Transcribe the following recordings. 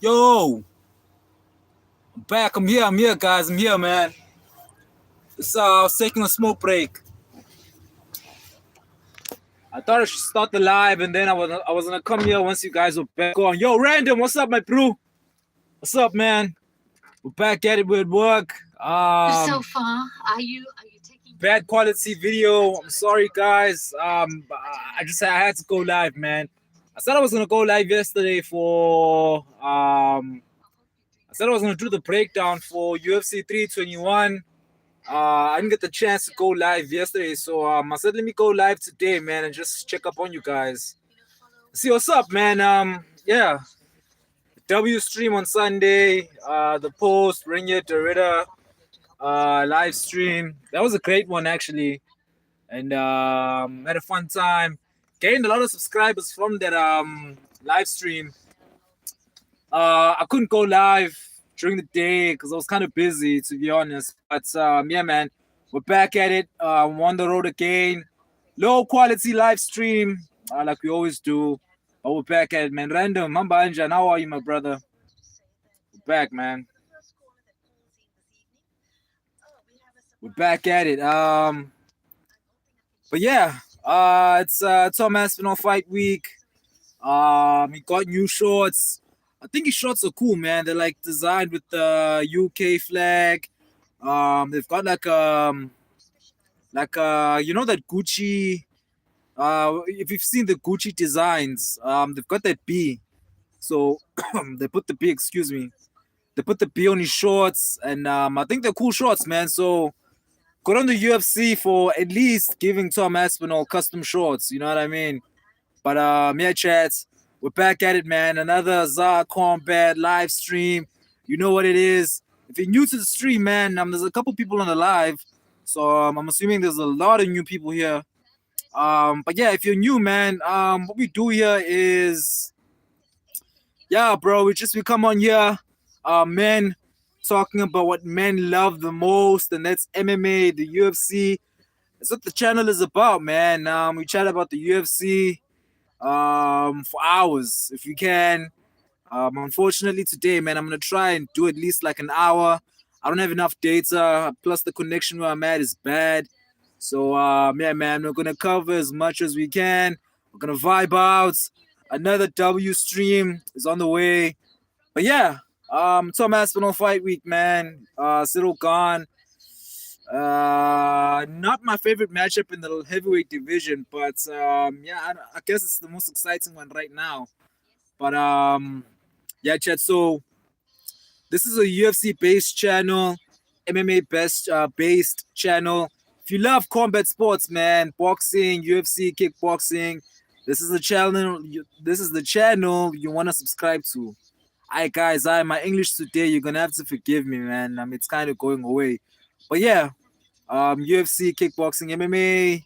Yo, I'm back. I'm here, guys. I'm here, man. I was taking a smoke break. I thought I should start the live, and then I was gonna come here once you guys were back on. Yo, Random, what's up, my bro? What's up, man? We're back at it with work. So far, are you taking Bad quality video. I'm sorry, guys. I had to go live, man. I said I was gonna go live yesterday for I said I was gonna do the breakdown for UFC 321. I didn't get the chance to go live yesterday, so I said let me go live today, man, and just check up on you guys. See what's up, man. Yeah, W stream on Sunday. The post, Rinya Dorita, live stream. That was a great one actually, and had a fun time. Gained a lot of subscribers from that live stream. I couldn't go live during the day because I was kind of busy, to be honest. But yeah, man, we're back at it. I'm on the road again. Low quality live stream, like we always do. But we're back at it, man. Random, Mamba Anjan, how are you, my brother? We're back, man. We're back at it. But yeah, it's Tom Aspinall fight week. He got new shorts. I think his shorts are cool, man. They're like designed with the UK flag. They've got you know that Gucci. If you've seen the Gucci designs, they've got that B. So they put the B. Excuse me. They put the B on his shorts, and I think they're cool shorts, man. So good on the UFC for at least giving Tom Aspinall custom shorts. You know what I mean? But yeah, chat. We're back at it, man. Another Zar-Kombat live stream. You know what it is. If you're new to the stream, man, there's a couple people on the live, so I'm assuming there's a lot of new people here. But yeah, if you're new, man, what we do here is, yeah, bro, we come on here, men talking about what men love the most, and that's MMA, the UFC. That's what the channel is about, man. We chat about the UFC for hours if you can. Unfortunately today, man, I'm gonna try and do at least like an hour. I don't have enough data. Plus, the connection where I'm at is bad. So yeah, man, we're gonna cover as much as we can. We're gonna vibe out. Another W stream is on the way. But yeah, Tom Aspinall fight week, man. Cyril Khan. Not my favorite matchup in the heavyweight division, but yeah, I guess it's the most exciting one right now. But yeah, chat. So this is a UFC based channel, MMA based channel. If you love combat sports, man, boxing, UFC, kickboxing, this is the channel. This is the channel you want to subscribe to. Alright, guys. My English today. You're gonna have to forgive me, man. It's kind of going away. But yeah, UFC, kickboxing, MMA,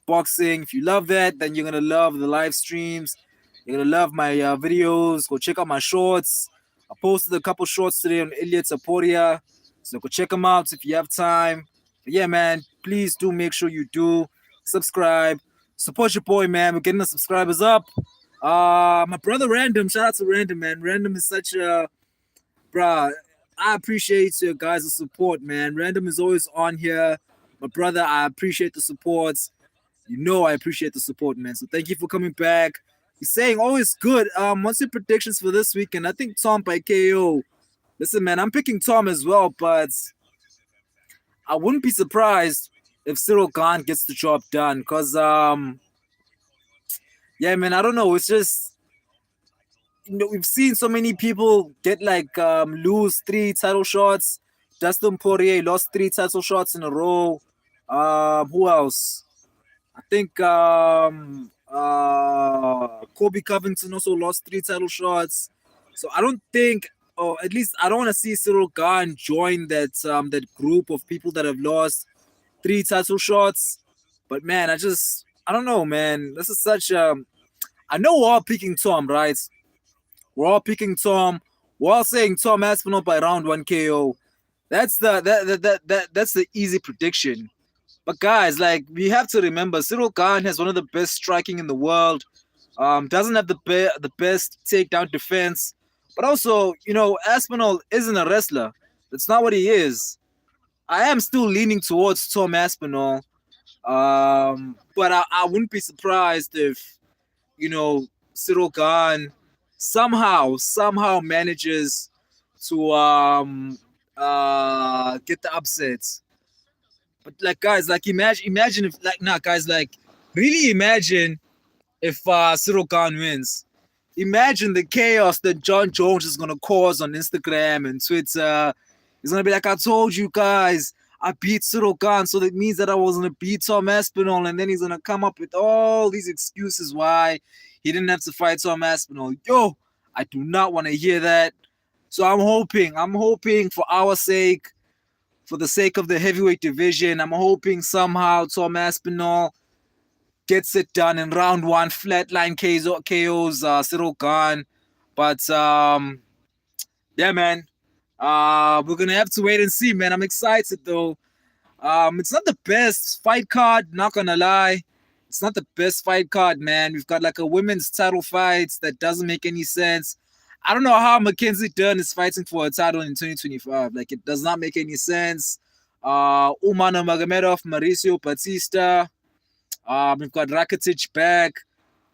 boxing. If you love that, then you're gonna love the live streams. You're gonna love my videos. Go check out my shorts. I posted a couple shorts today on Elliot Aporia, so go check them out if you have time. But yeah, man, please do make sure you do subscribe, support your boy, man. We're getting the subscribers up. My brother Random, shout out to Random, man. Random is such a bruh. I appreciate your guys' support, man. Random is always on here. My brother, I appreciate the support. You know I appreciate the support, man. So thank you for coming back. He's saying always good. What's your predictions for this weekend? I think Tom by KO. Listen, man, I'm picking Tom as well, but I wouldn't be surprised if Cyril Khan gets the job done. Cause yeah, man, I don't know. It's just we've seen so many people get like lose 3 title shots. Dustin Poirier lost 3 title shots in a row. Who else? I think Kobe Covington also lost 3 title shots. So I don't think, or at least I don't want to see Cyril Gahn join that group of people that have lost 3 title shots. But man, I don't know, man. This is such I know we're all picking Tom, right? We're all picking Tom. We're all saying Tom Aspinall by round 1 KO. That's that's the easy prediction. But guys, like we have to remember, Cyril Gahn has one of the best striking in the world. Doesn't have the best takedown defense, But also, Aspinall isn't a wrestler. That's not what he is. I am still leaning towards Tom Aspinall. But I wouldn't be surprised if, Cyril Gahn somehow manages to get the upsets. But like guys, like imagine if like nah guys, like really imagine if Cyril Khan wins. Imagine the chaos that John Jones is gonna cause on Instagram and Twitter. He's gonna be like, I told you guys, I beat Cyril Khan, so that means that I was gonna beat Tom Aspinall, and then he's gonna come up with all these excuses why he didn't have to fight Tom Aspinall. Yo, I do not want to hear that. So I'm hoping for our sake, for the sake of the heavyweight division, I'm hoping somehow Tom Aspinall gets it done in round one, flatline KOs Cyril Khan. But yeah, man, we're gonna have to wait and see, man. I'm excited though. It's not the best fight card, not gonna lie. It's not the best fight card, man. We've got like a women's title fight that doesn't make any sense. I don't know how Mackenzie Dern is fighting for a title in 2025. Like, it does not make any sense. Umar Magomedov, Mauricio Batista. We've got Rakitic back.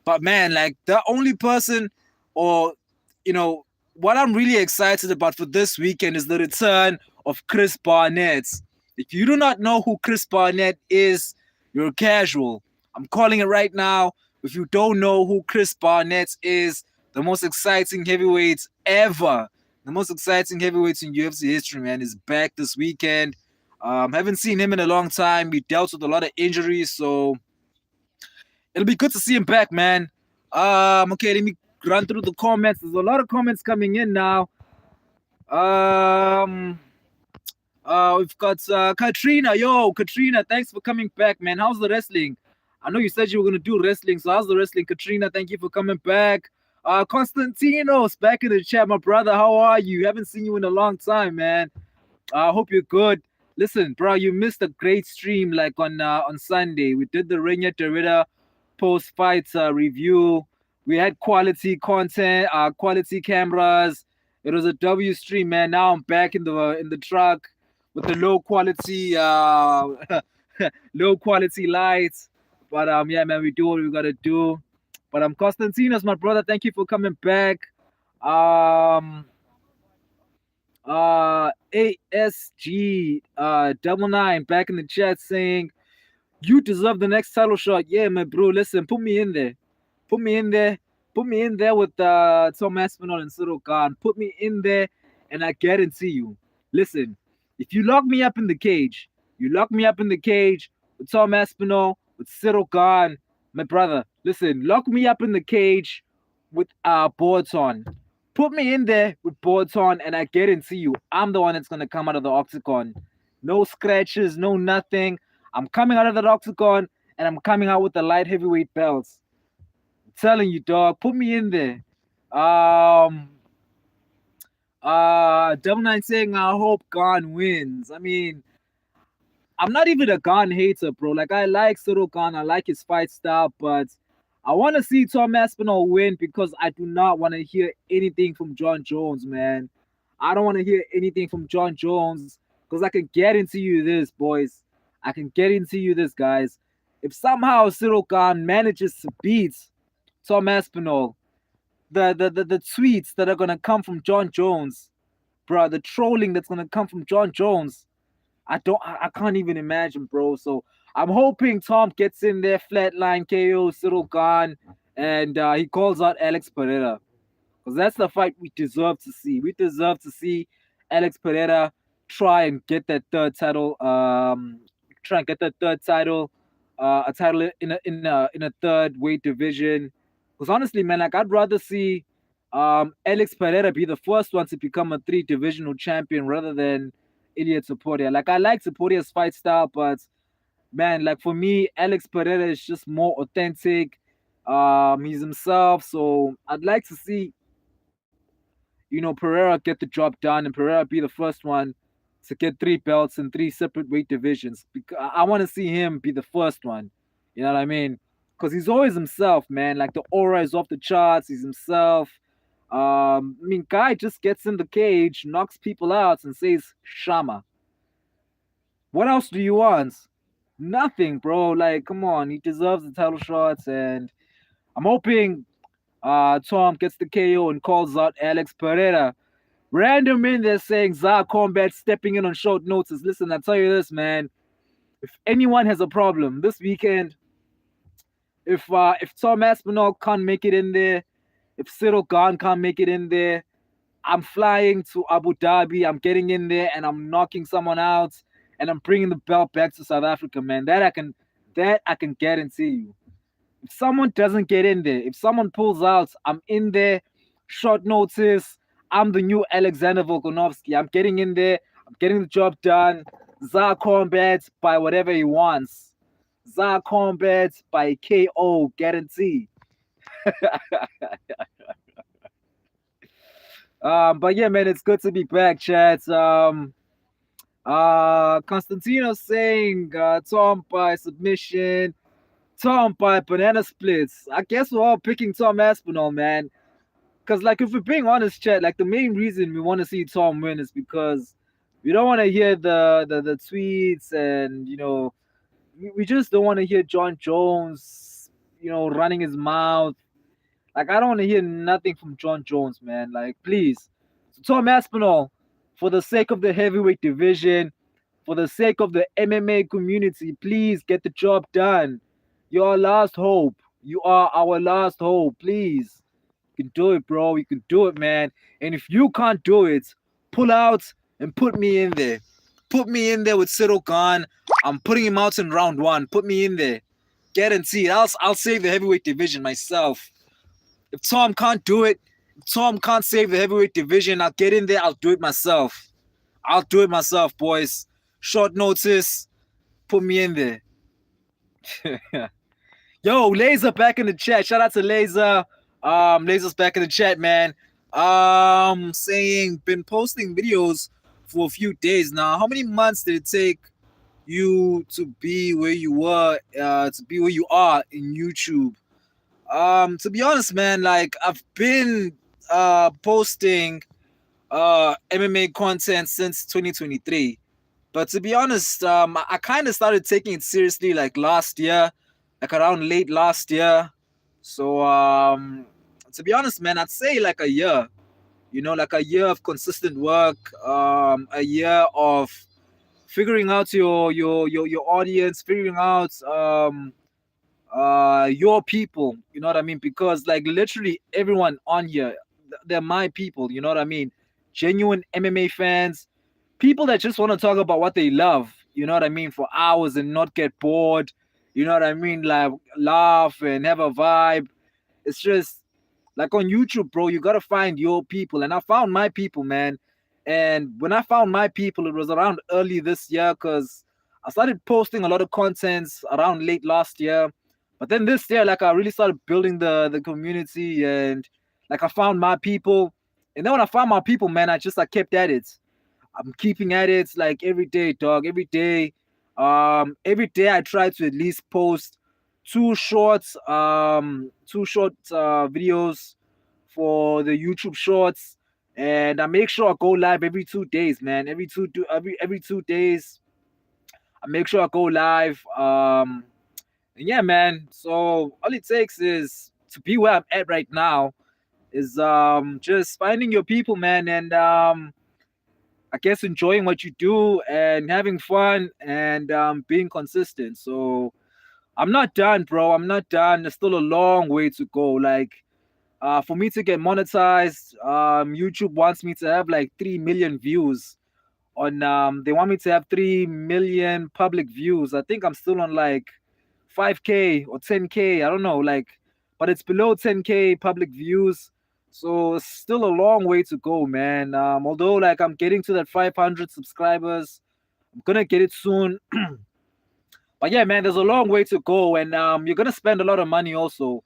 But man, like the only person, or what I'm really excited about for this weekend is the return of Chris Barnett. If you do not know who Chris Barnett is, you're casual. I'm calling it right now. If you don't know who Chris Barnett is, the most exciting heavyweight ever, the most exciting heavyweight in UFC history, man, is back this weekend. Haven't seen him in a long time. He dealt with a lot of injuries, so it'll be good to see him back, man. Okay, let me run through the comments. There's a lot of comments coming in now. Um, we've got Katrina. Yo, Katrina, thanks for coming back, man. How's the wrestling? I know you said you were gonna do wrestling, so how's the wrestling, Katrina? Thank you for coming back. Constantinos, back in the chat, my brother. How are you? Haven't seen you in a long time, man. I hope you're good. Listen, bro, you missed a great stream like on Sunday. We did the Renya Derrida post-fight review. We had quality content, quality cameras. It was a W stream, man. Now I'm back in the truck with the low quality low quality lights. But yeah, man, we do what we gotta do. But Constantinos, my brother, thank you for coming back. Um ASG double nine back in the chat saying you deserve the next title shot. Yeah, my bro. Listen, put me in there. Put me in there. Put me in there with Tom Aspinall and Cyril Khan. Put me in there, and I guarantee you. Listen, if you lock me up in the cage, you lock me up in the cage with Tom Aspinall, with Cyril Khan, my brother. Listen, lock me up in the cage with boards on. Put me in there with boards on, and I guarantee you, I'm the one that's gonna come out of the octagon. No scratches, no nothing. I'm coming out of the octagon, and I'm coming out with the light heavyweight belts. I'm telling you, dog. Put me in there. Double Nine saying I hope Khan wins. I mean, I'm not even a Khan hater, bro. Like, I like Cyril Khan, I like his fight style, but I want to see Tom Aspinall win because I do not want to hear anything from John Jones, man. I don't want to hear anything from John Jones because I can guarantee you this, boys. I can guarantee you this, guys. If somehow Cyril Khan manages to beat Tom Aspinall, the tweets that are gonna come from John Jones, bro, the trolling that's gonna come from John Jones, I can't even imagine, bro. So I'm hoping Tom gets in there, flatline KO Cyril Khan, and he calls out Alex Pereira. Because that's the fight we deserve to see. We deserve to see Alex Pereira try and get that third title. A title in a third weight division. Because honestly, man, like I'd rather see Alex Pereira be the first one to become a three divisional champion rather than Ilia Topuria. Like, I like Topuria's fight style, but man, like for me, Alex Pereira is just more authentic. He's himself, so I'd like to see, Pereira get the job done and Pereira be the first one to get three belts in three separate weight divisions. I want to see him be the first one. You know what I mean? Because he's always himself, man. Like the aura is off the charts. He's himself. I mean, guy just gets in the cage, knocks people out, and says Shama. What else do you want? Nothing, bro. Like, come on, he deserves the title shots, and I'm hoping Tom gets the KO and calls out Alex Pereira. Random in there saying Zar-Kombat stepping in on short notice. Listen, I tell you this, man. If anyone has a problem this weekend, if Tom Aspinall can't make it in there, if Cyril Gahn can't make it in there, I'm flying to Abu Dhabi. I'm getting in there and I'm knocking someone out, and I'm bringing the belt back to South Africa, man. That I can guarantee you. If someone doesn't get in there, if someone pulls out, I'm in there, short notice. I'm the new Alexander Volkanovski. I'm getting in there. I'm getting the job done. Zar Combat by whatever he wants. Zar Combat by KO guarantee. But yeah, man, it's good to be back, chat. Constantino saying Tom by submission, Tom by banana splits. I guess we're all picking Tom Aspinall, man. Because, like, if we're being honest, chat, like, the main reason we want to see Tom win is because we don't want to hear the tweets, and, we just don't want to hear John Jones, running his mouth. Like, I don't want to hear nothing from John Jones, man. Like, please. So, Tom Aspinall, for the sake of the heavyweight division, for the sake of the MMA community, please get the job done. You're our last hope. You are our last hope. Please. You can do it, bro. You can do it, man. And if you can't do it, pull out and put me in there. Put me in there with Cyril Gahn. I'm putting him out in round 1. Put me in there. Guaranteed. I'll save the heavyweight division myself. If Tom can't do it, if Tom can't save the heavyweight division, I'll get in there. I'll do it myself. I'll do it myself, boys. Short notice. Put me in there. Yo, Laser back in the chat. Shout out to Laser. Laser's back in the chat, man. Saying been posting videos for a few days now. How many months did it take you to be where you were, to be where you are in YouTube? To be honest, man, like, I've been posting MMA content since 2023. But to be honest, I kind of started taking it seriously like last year, like around late last year. So to be honest, man, I'd say like a year. Like a year of consistent work, a year of figuring out your audience, figuring out your people. You know what I mean? Because, like, literally everyone on here, they're my people. You know what I mean? Genuine MMA fans, people that just want to talk about what they love. You know what I mean? For hours and not get bored. You know what I mean? Like, laugh and have a vibe. It's just like on YouTube, bro. You gotta find your people, and I found my people, man. And when I found my people, it was around early this year, because I started posting a lot of contents around late last year. But then this year, like, I really started building the community, and like, I found my people. And then when I found my people, man, I kept at it. I'm keeping at it, like, every day, dog. Every day. Every day I try to at least post two short videos for the YouTube shorts, and I make sure I go live every 2 days, man. Every 2 days, I make sure I go live. And yeah, man. So all it takes is to be where I'm at right now is just finding your people, man, and I guess enjoying what you do and having fun and being consistent. So I'm not done, bro. I'm not done. There's still a long way to go. Like, for me to get monetized, YouTube wants me to have like 3 million views on. They want me to have 3 million public views. I think I'm still on like 5K or 10K. I don't know, like, but it's below 10K public views. So it's still a long way to go, man. Although, like, I'm getting to that 500 subscribers, I'm gonna get it soon. But yeah, man, there's a long way to go, and you're gonna spend a lot of money also.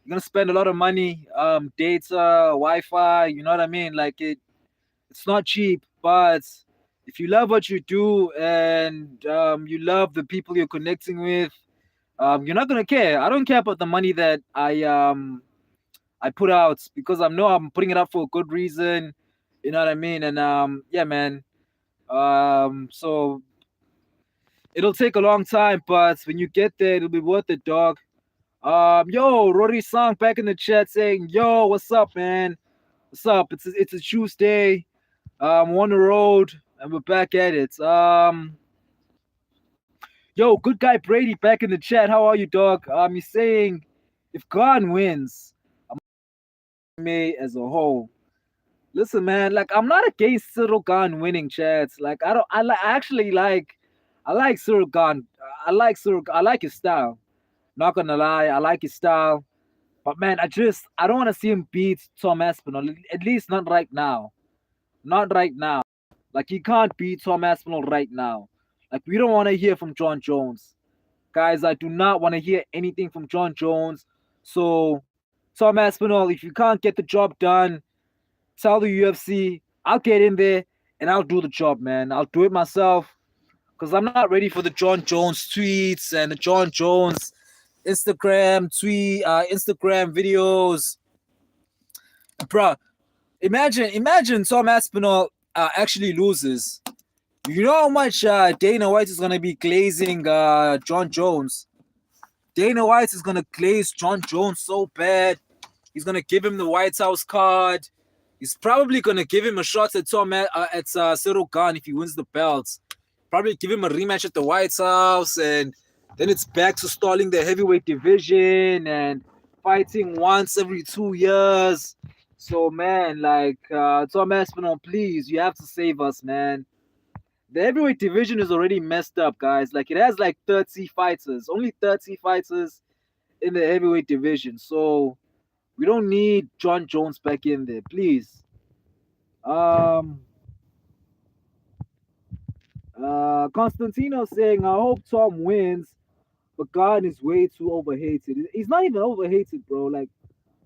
You're gonna spend a lot of money, data, Wi-Fi. You know what I mean? Like, it's not cheap, but if you love what you do and you love the people you're connecting with, you're not gonna care. I don't care about the money that I put out because I know I'm putting it up for a good reason. You know what I mean? And yeah, man. So it'll take a long time, but when you get there, it'll be worth it, dog. Yo, Rory Song back in the chat saying, "Yo, what's up, man? What's up? It's a Tuesday. I'm on the road, and we're back at it. Yo, good guy Brady back in the chat. How are you, dog? He's saying, if God wins, MMA as a whole. Listen, man. Like, I'm not against Cyril Gahn winning, chats. Like, I don't. I actually like. I like Cyril Gahn. I like Cyril. I like his style. Not gonna lie, I like his style. But man, I don't want to see him beat Tom Aspinall. At least not right now. Not right now. Like he can't beat Tom Aspinall right now. Like we don't want to hear from John Jones. Guys, I do not want to hear anything from John Jones. So Tom Aspinall, if you can't get the job done, tell the UFC, I'll get in there and I'll do the job, man. I'll do it myself. Because I'm not ready for the John Jones tweets and the John Jones Instagram videos. Bruh, imagine Tom Aspinall actually loses. You know how much Dana White is gonna be glazing John Jones. Dana White is gonna glaze John Jones so bad. He's gonna give him the White House card. He's probably gonna give him a shot at Cyril Gahn if he wins the belts. Probably give him a rematch at the White House, and then it's back to stalling the heavyweight division and fighting once every 2 years. So man, like Tom Aspinall, please, you have to save us, man. The heavyweight division is already messed up, guys. Like it has like 30 fighters, only 30 fighters in the heavyweight division. So we don't need John Jones back in there, please. Um, Constantino saying, I hope Tom wins, but Garn is way too overhated. He's not even overhated, bro. Like,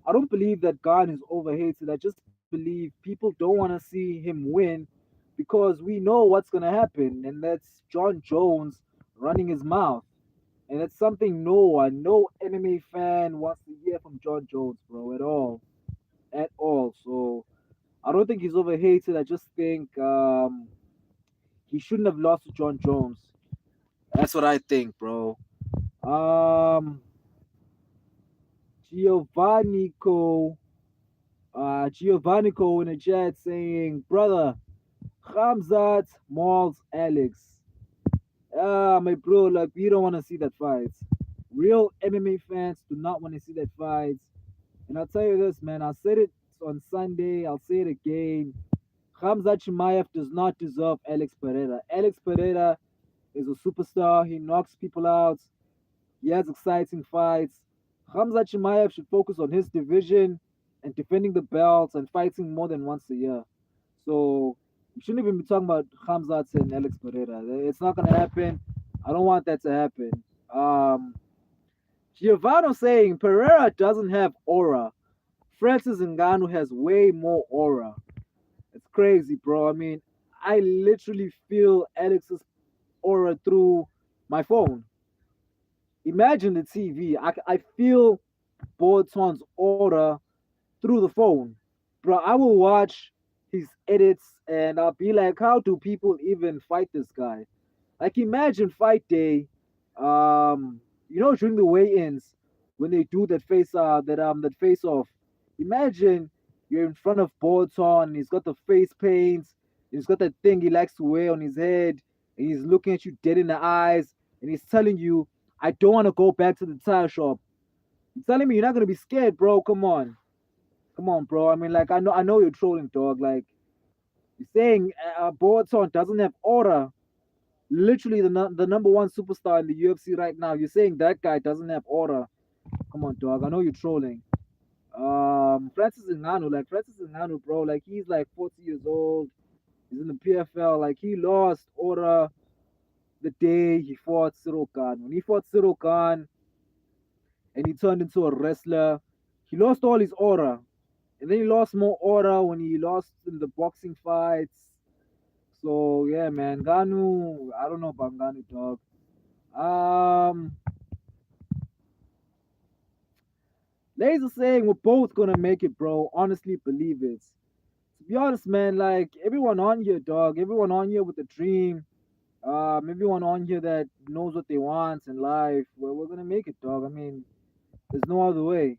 I don't believe that Garn is overhated. I just believe people don't want to see him win because we know what's going to happen, and that's John Jones running his mouth. And it's something no MMA fan wants to hear from John Jones, bro, at all. At all. So I don't think he's overhated. I just think he shouldn't have lost to John Jones. That's what I think, bro. Um, Giovannico, Giovannico in the chat saying, brother, Khamzat mauls Alex. My bro, like we don't want to see that fight. Real MMA fans do not want to see that fight. And I'll tell you this, man. I said it on Sunday. I'll say it again. Khamzat Chimaev does not deserve Alex Pereira. Alex Pereira is a superstar. He knocks people out. He has exciting fights. Khamzat Chimaev should focus on his division and defending the belts and fighting more than once a year. So we shouldn't even be talking about Khamzat and Alex Pereira. It's not gonna happen. I don't want that to happen. Giovanni saying Pereira doesn't have aura. Francis Ngannou has way more aura. It's crazy, bro. I mean, I literally feel Alex's aura through my phone. Imagine the TV. I feel Boaton's aura through the phone. Bro, I will watch his edits and I'll be like, how do people even fight this guy? Like imagine fight day, during the weigh-ins when they do that face off. Imagine you're in front of Boaton, he's got the face paint, he's got that thing he likes to wear on his head, and he's looking at you dead in the eyes, and he's telling you, I don't want to go back to the tire shop. He's telling me you're not gonna be scared, bro. Come on. Come on, bro. I mean, like I know you're trolling, dog. Like you're saying Boaton doesn't have aura. Literally the number one superstar in the UFC right now. You're saying that guy doesn't have aura. Come on, dog. I know you're trolling. Francis Ngannou, bro, like he's like 40 years old. He's in the PFL. Like he lost aura the day he fought Cyril Gahn. When he fought Cyril Gahn and he turned into a wrestler, he lost all his aura. And then he lost more aura when he lost in the boxing fights. So yeah, man, Ganu, I don't know about Ganu, dog. Laser saying we're both gonna make it, bro. Honestly, believe it. To be honest, man, like everyone on here, dog. Everyone on here with a dream. Everyone on here that knows what they want in life. Well, we're gonna make it, dog. I mean, there's no other way.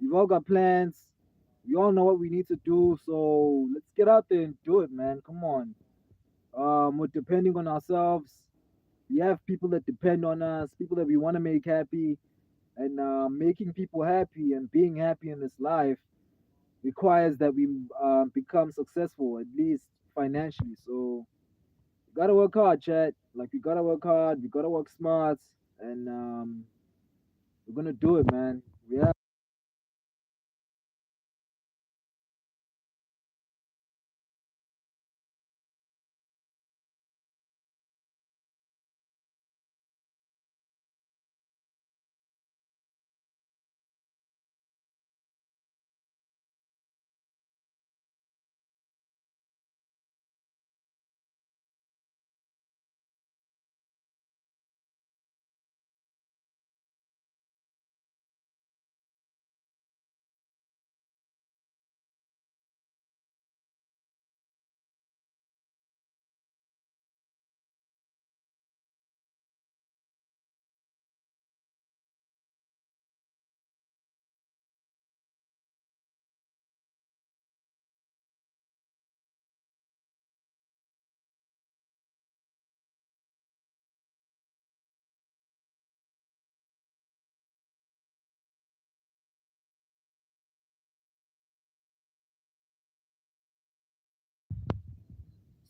We've all got plans. We all know what we need to do. So let's get out there and do it, man. Come on. We're depending on ourselves. We have people that depend on us, people that we want to make happy, and making people happy and being happy in this life requires that we become successful, at least financially. So you gotta work hard, chat. Like you gotta work hard, we gotta work smart, and we're gonna do it, man. Yeah.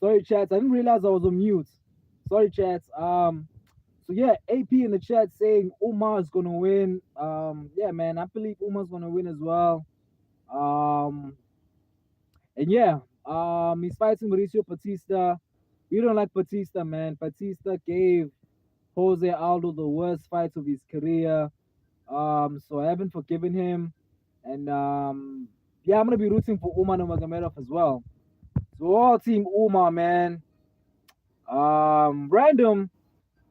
Sorry, chats. I didn't realize I was on mute. Sorry, chats. So yeah, AP in the chat saying Umar is gonna win. Yeah, man, I believe Umar's gonna win as well. Um, and yeah, he's fighting Mauricio Batista. We don't like Batista, man. Batista gave Jose Aldo the worst fights of his career. So I haven't forgiven him. And yeah, I'm gonna be rooting for Umar Nurmagomedov as well. So all team Umar, man. Random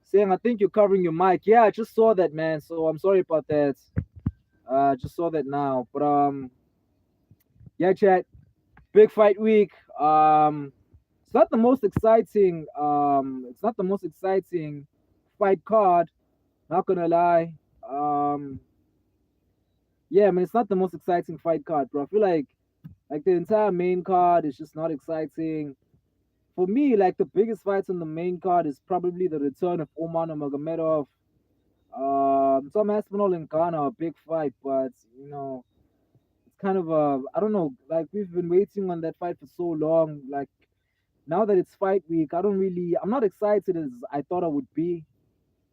saying I think you're covering your mic. Yeah, I just saw that, man. So I'm sorry about that. Just saw that now. But yeah, chat. Big fight week. It's not the most exciting. It's not the most exciting fight card. Not gonna lie. Yeah, I mean it's not the most exciting fight card, bro. I feel like the entire main card is just not exciting. For me, like the biggest fights on the main card is probably the return of Omar Nurmagomedov. Tom Aspinall and Ghana, a big fight, but it's kind of a I don't know. Like we've been waiting on that fight for so long. Like now that it's fight week, I'm not excited as I thought I would be.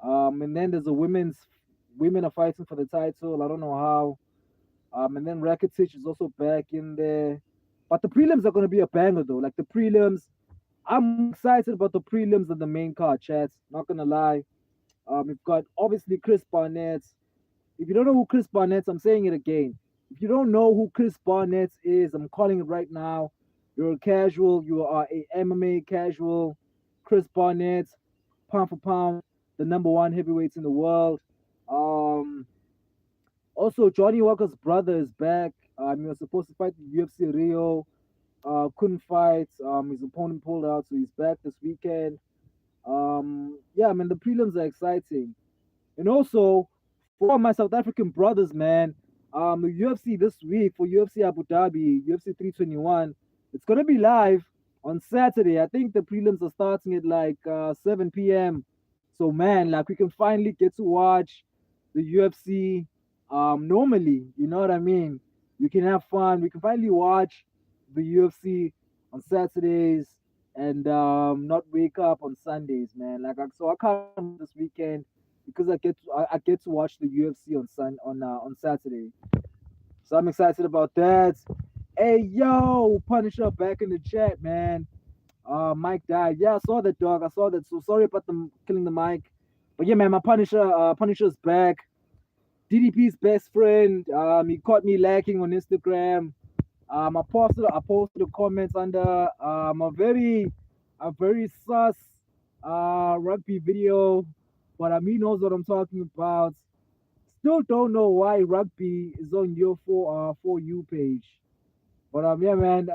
And then there's a women are fighting for the title. I don't know how. And then Rakitic is also back in there. But the prelims are gonna be a banger though. Like the prelims, I'm more excited about the prelims than the main card, chats. Not gonna lie. We've got obviously Chris Barnett. If you don't know who Chris Barnett, I'm saying it again. If you don't know who Chris Barnett is, I'm calling it right now. You're a casual. You are a MMA casual. Chris Barnett, pound for pound, the number one heavyweight in the world. Um, Also, Johnny Walker's brother is back. He was supposed to fight in UFC Rio. Couldn't fight. His opponent pulled out, so he's back this weekend. Yeah, I mean the prelims are exciting. And also for my South African brothers, man, the UFC this week for UFC Abu Dhabi, UFC 321, it's gonna be live on Saturday. I think the prelims are starting at like 7 p.m. So man, like we can finally get to watch the UFC normally. You know what I mean? We can have fun. We can finally watch the UFC on Saturdays and not wake up on Sundays, man. So I can't wait this weekend because I get to watch the UFC on Saturday. So I'm excited about that. Hey yo, Punisher back in the chat, man. Mike died. Yeah, I saw that, dog. I saw that. So sorry about them killing the mic. But yeah, man, my Punisher's back. DDP's best friend. He caught me lacking on Instagram. I posted the comments under a very sus rugby video, but he knows what I'm talking about. still don't know why rugby is on your for you page. But yeah, man.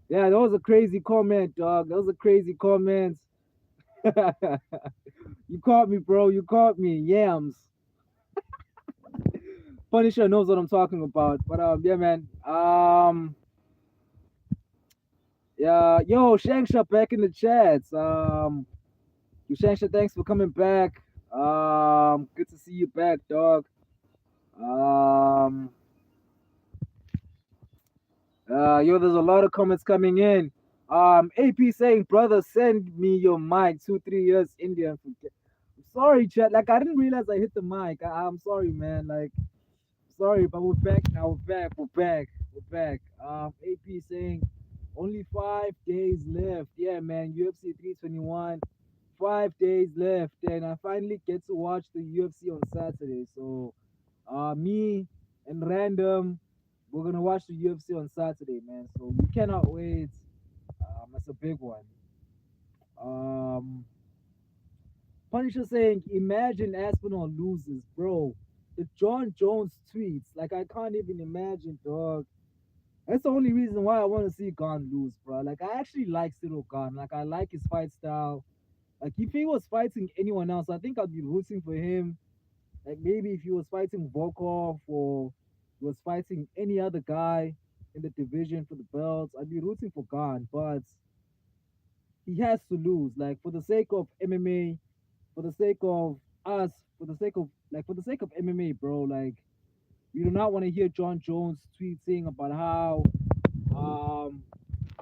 Yeah, that was a crazy comment, dog. That was a crazy comment. You caught me, bro. You caught me. Yams. Punisher knows what I'm talking about. But yeah, man. Yeah, yo, Shangsha back in the chats. Shangsha, thanks for coming back. Good to see you back, dog. Um, yo, there's a lot of comments coming in. AP saying, brother, send me your mic. 2 3 years Indian. I'm sorry, chat. Like I didn't realize I hit the mic. I'm sorry, man. Like, sorry, but we're back now. We're back. We're back. We're back. AP saying, only 5 days left. Yeah, man. UFC 321. 5 days left, and I finally get to watch the UFC on Saturday. So, me and Random, we're gonna watch the UFC on Saturday, man. So we cannot wait. That's a big one. Um, Punisher saying, "Imagine Aspinall loses, bro." The John Jones tweets, like I can't even imagine, dog. That's the only reason why I want to see Gon lose, bro. Like I actually like Cyril Gon. Like I like his fight style. Like if he was fighting anyone else, I think I'd be rooting for him. Like maybe if he was fighting Volkov or he was fighting any other guy in the division for the belts, I'd be rooting for Khan. But he has to lose. Like for the sake of MMA, for the sake of us, for the sake of MMA, bro. Like we do not want to hear John Jones tweeting about how um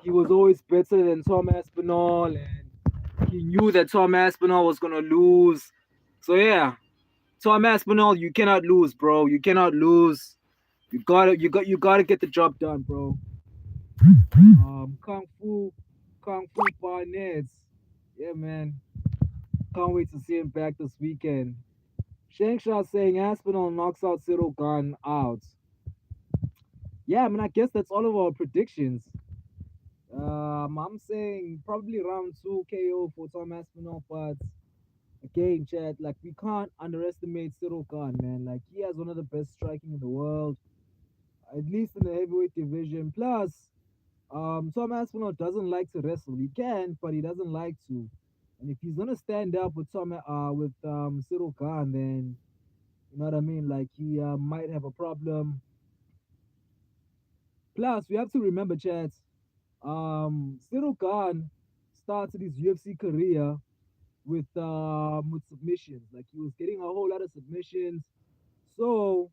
he was always better than Tom Aspinall and he knew that Tom Aspinall was gonna lose. So yeah, Tom Aspinall, you cannot lose, bro. You cannot lose. You gotta get the job done, bro. Kung Fu Barnett. Yeah, man. Can't wait to see him back this weekend. Shangsha saying Aspinall knocks out Cyril Gunn out. Yeah, I mean, I guess that's all of our predictions. I'm saying probably round two KO for Tom Aspinall, but again, Chad, like we can't underestimate Cyril Khan, man. Like he has one of the best striking in the world, at least in the heavyweight division. Plus, Tom Aspinall doesn't like to wrestle. He can, but he doesn't like to. And if he's gonna stand up with Cyril Khan, then you know what I mean. Like he might have a problem. Plus, we have to remember, Chad. Cyril Khan started his UFC career with submissions. Like he was getting a whole lot of submissions. So,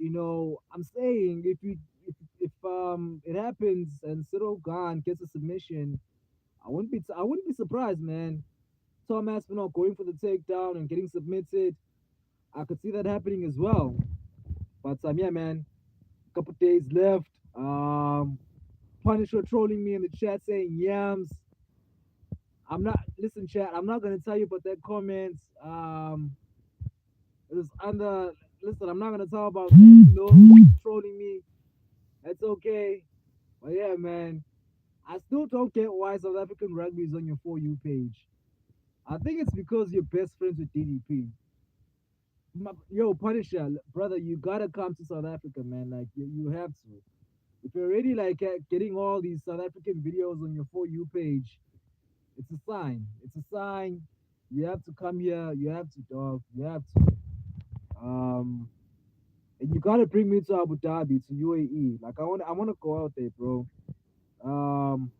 I'm saying if it happens and Cyril Gahn gets a submission, I wouldn't be surprised, man. Tom Aspinall going for the takedown and getting submitted. I could see that happening as well. But yeah, man, a couple days left. Punisher trolling me in the chat saying yams. I'm not listen, chat. I'm not gonna tell you about that comments. It was under. Listen, I'm not gonna talk about that. No, trolling me. That's okay. But yeah, man, I still don't get why South African rugby is on your For You page. I think it's because you're best friends with DDP. Yo, Punisher, brother, you gotta come to South Africa, man. Like you have to. If you're already like getting all these South African videos on your For You page, it's a sign. It's a sign. You have to come here. You have to, dog. You have to. Um, and you gotta bring me to Abu Dhabi, to UAE. Like I wanna go out there, bro. Um,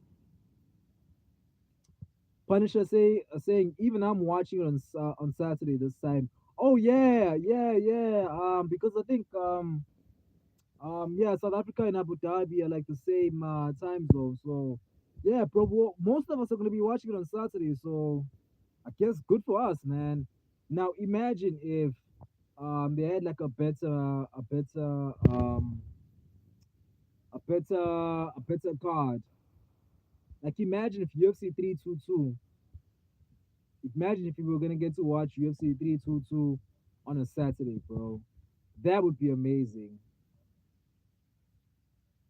Punisher saying even I'm watching it on Saturday this time. Oh yeah, yeah, yeah. Because I think yeah, South Africa and Abu Dhabi are like the same time zone. So yeah, bro. Most of us are gonna be watching it on Saturday. So I guess good for us, man. Now imagine if they had like a better card. Like imagine if UFC 322. Imagine if you were gonna get to watch UFC 322 on a Saturday, bro. That would be amazing.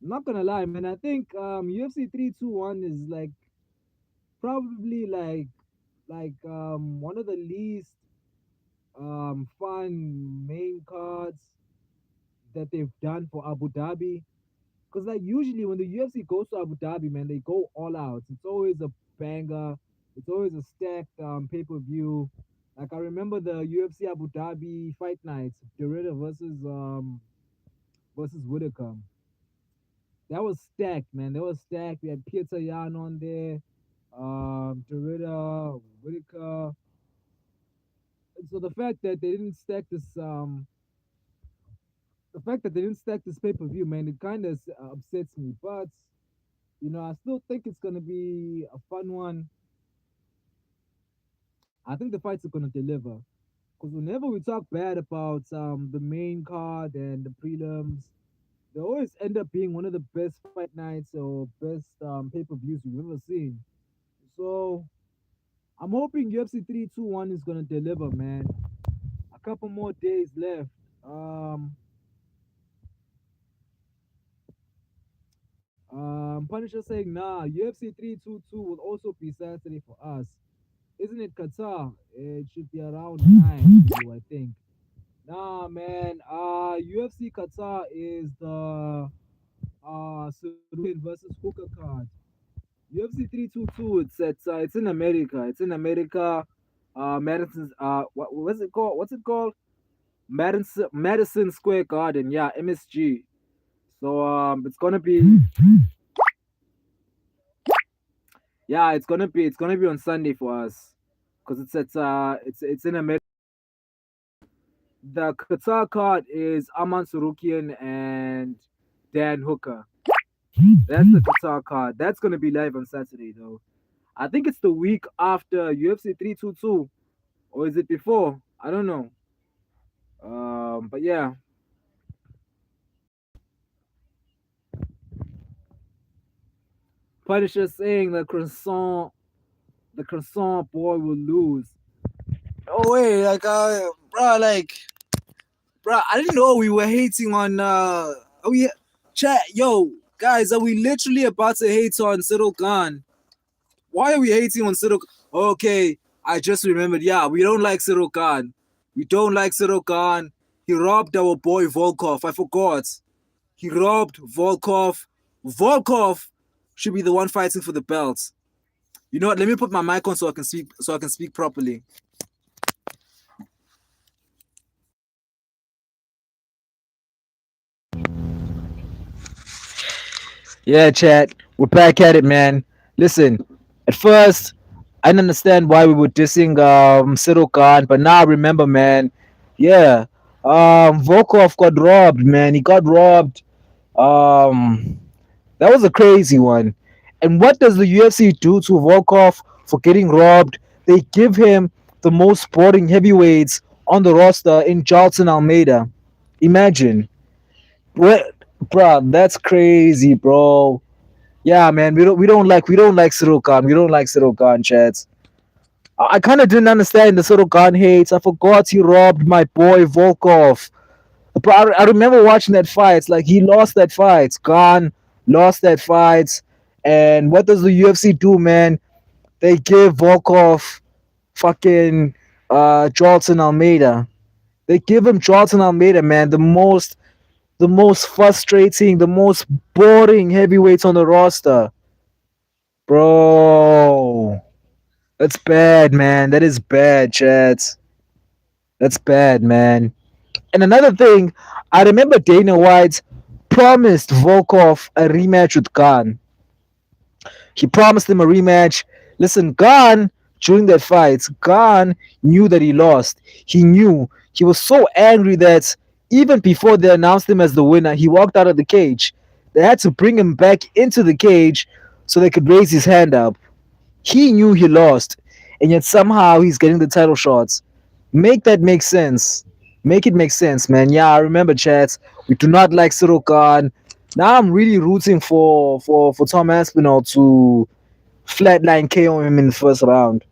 I'm not gonna lie, man. I think UFC 321 is like probably like one of the least fun main cards that they've done for Abu Dhabi. Because like usually when the UFC goes to Abu Dhabi, man, they go all out. It's always a banger. It's always a stacked pay-per-view. Like I remember the UFC Abu Dhabi fight nights, Dorita versus Whitaker. That was stacked, man. That was stacked. We had Peter Yan on there, Dorita, Whitaker. And so the fact that they didn't stack this pay-per-view, man, it kind of upsets me. But I still think it's gonna be a fun one. I think the fights are gonna deliver. Because whenever we talk bad about the main card and the prelims, they always end up being one of the best fight nights or best pay-per-views we've ever seen. So I'm hoping UFC 321 is gonna deliver, man. A couple more days left. Punisher saying, nah, UFC 322 will also be Saturday for us. Isn't it Qatar? It should be around 9, I think. Nah, man. UFC Qatar is the Sarukian versus Hooker card. UFC 322. It's in America. It's in America. Madison's what's it called? What's it called? Madison Square Garden. Yeah, MSG. So it's gonna be yeah, it's gonna be on Sunday for us because it's in America. The Qatar card is Aman Sarukian and Dan Hooker. That's the Qatar card. That's gonna be live on Saturday though. I think it's the week after UFC 322, or is it before? I don't know. But yeah, Punisher saying the croissant boy will lose. Oh wait, like bro, I didn't know we were hating on are we chat yo guys, are we literally about to hate on Cyril Khan? Why are we hating on Cyril? Okay, I just remembered. Yeah, we don't like Cyril Khan. We don't like Cyril Khan. He robbed our boy Volkov. I forgot. He robbed Volkov. Volkov should be the one fighting for the belt. You know what? Let me put my mic on so I can speak properly. Yeah, chat. We're back at it, man. Listen, at first, I didn't understand why we were dissing Cyril Khan, but now I remember, man. Yeah, Volkov got robbed, man. He got robbed. Um, that was a crazy one. And what does the UFC do to Volkov for getting robbed? They give him the most sporting heavyweights on the roster in Jalton Almeida. Imagine. What, bro? That's crazy, bro. Yeah, man, we don't like Cyril Khan. We don't like Cyril Khan, chats. I kind of didn't understand the Cyril Khan hates. I forgot he robbed my boy Volkov. But I remember watching that fight. It's like he lost that fight. Khan lost that fight. And what does the UFC do, man? They give Volkov fucking Jalton Almeida. They give him Jalton Almeida, man, the most frustrating, the most boring heavyweights on the roster. Bro. That's bad, man. That is bad, Chad. That's bad, man. And another thing, I remember Dana White promised Volkov a rematch with Khan. He promised him a rematch. Listen, Khan, during that fight, Khan knew that he lost. He knew. He was so angry that even before they announced him as the winner, he walked out of the cage. They had to bring him back into the cage so they could raise his hand up. He knew he lost, and yet somehow he's getting the title shots. Make that make sense. Make it make sense, man. Yeah, I remember, chats. We do not like Cyril Khan. Now I'm really rooting for Tom Aspinall to flatline KO him in the first round.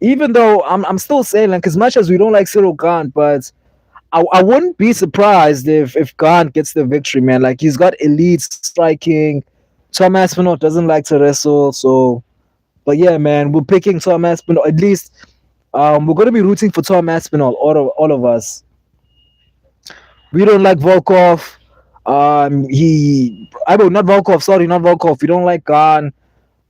Even though I'm still saying, like, as much as we don't like Cyril Khan, but I wouldn't be surprised if Khan gets the victory, man. Like, he's got elite striking. Tom Aspinall doesn't like to wrestle, so. But yeah, man, we're picking Tom Aspinall. At least We're gonna be rooting for Tom Aspinall, all of us. We don't like Volkov. I don't not Volkov. Sorry, not Volkov. We don't like Khan.